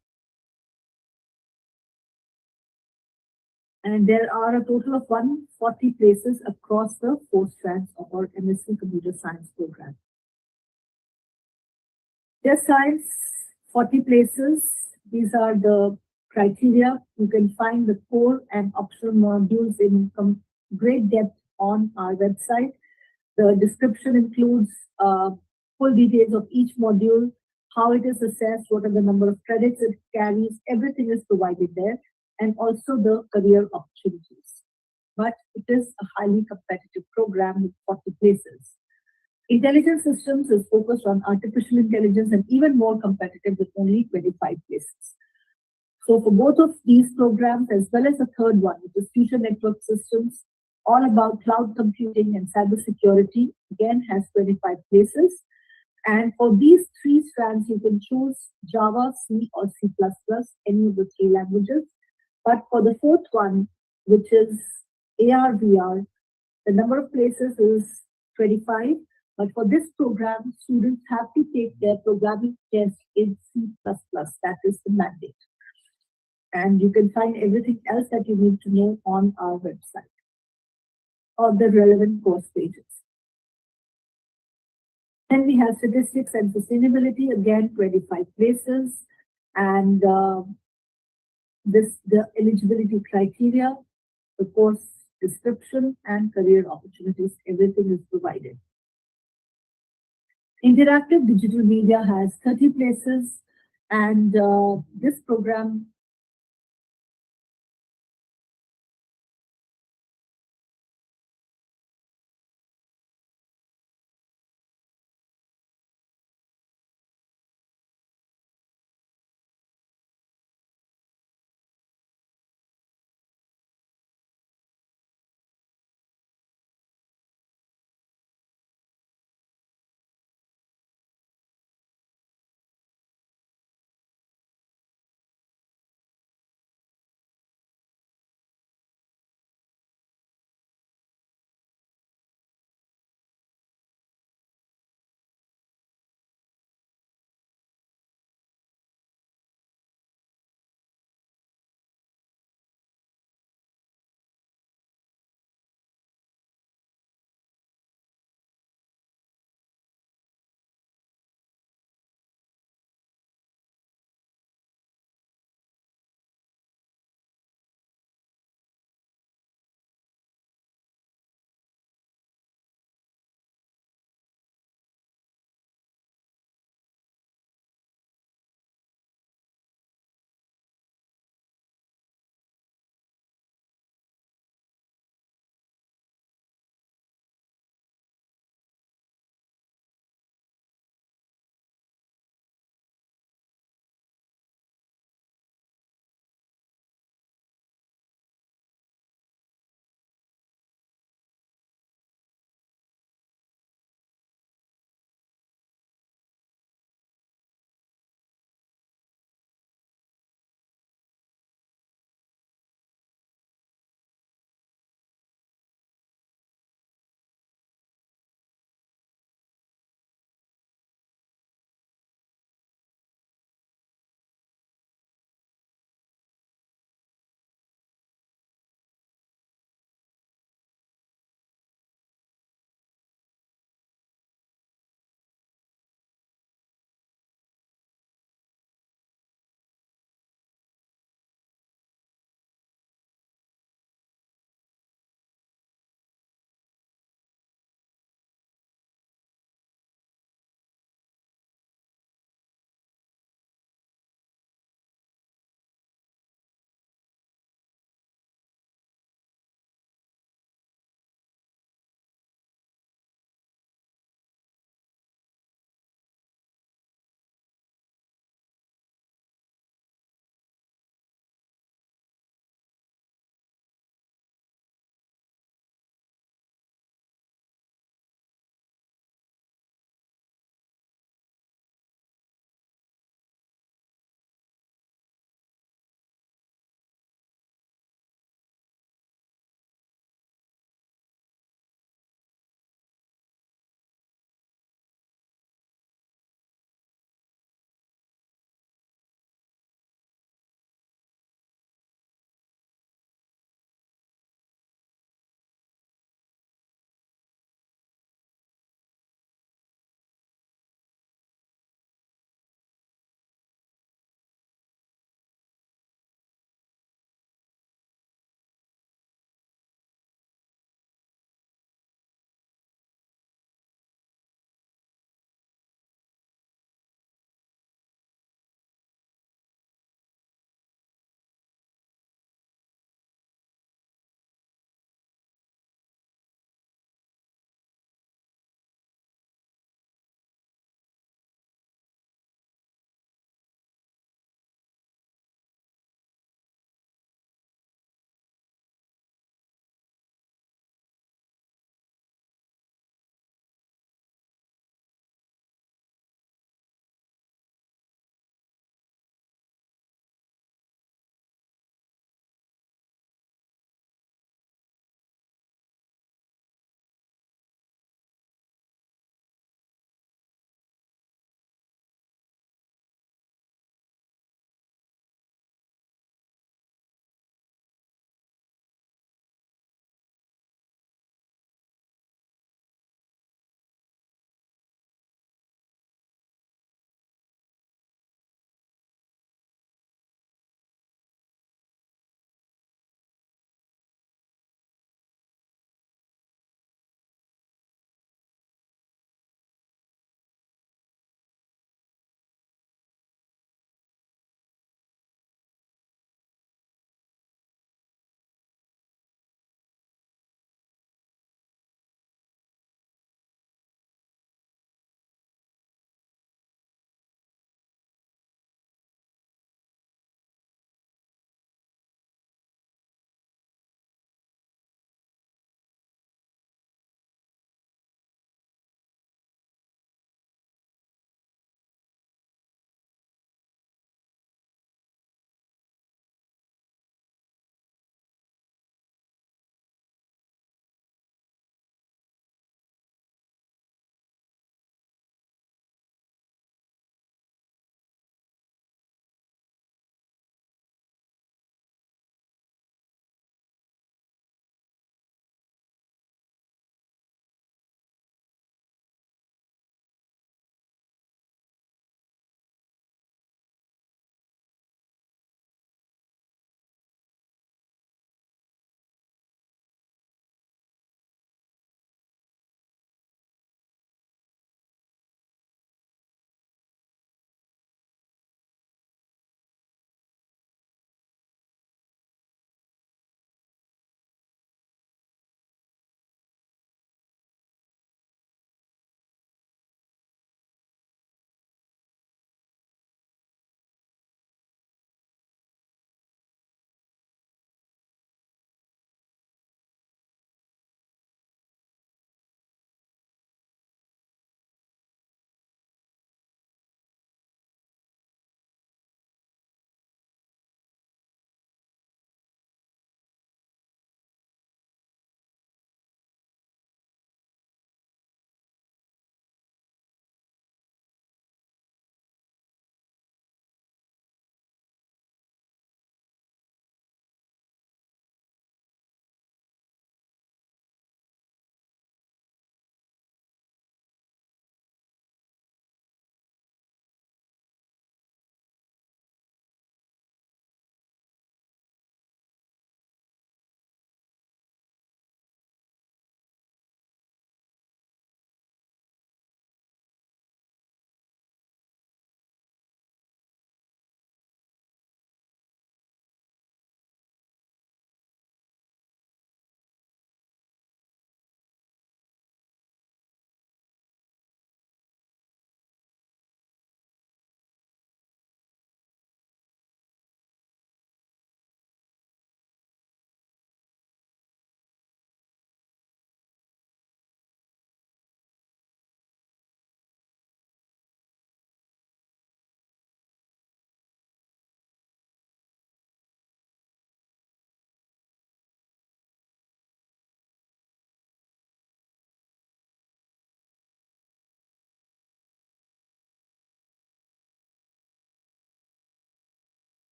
And there are a total of 140 places across the 4 strands of our MSc Computer Science program. There's science, 40 places. These are the criteria. You can find the core and optional modules in great depth on our website. The description includes full details of each module, how it is assessed, what are the number of credits it carries, everything is provided there, and also the career opportunities. But it is a highly competitive program with 40 places. Intelligence systems is focused on artificial intelligence and even more competitive with only 25 places. So for both of these programs, as well as the third one, which is future network systems, all about cloud computing and cybersecurity, again has 25 places. And for these three strands, you can choose Java, C, or C++, any of the three languages. But for the fourth one, which is AR, VR, the number of places is 25. But for this program, students have to take their programming test in C++. That is the mandate. And you can find everything else that you need to know on our website or the relevant course pages. Then we have statistics and sustainability, again, 25 places. And the eligibility criteria, the course description, and career opportunities, everything is provided. Interactive digital media has 30 places, and this program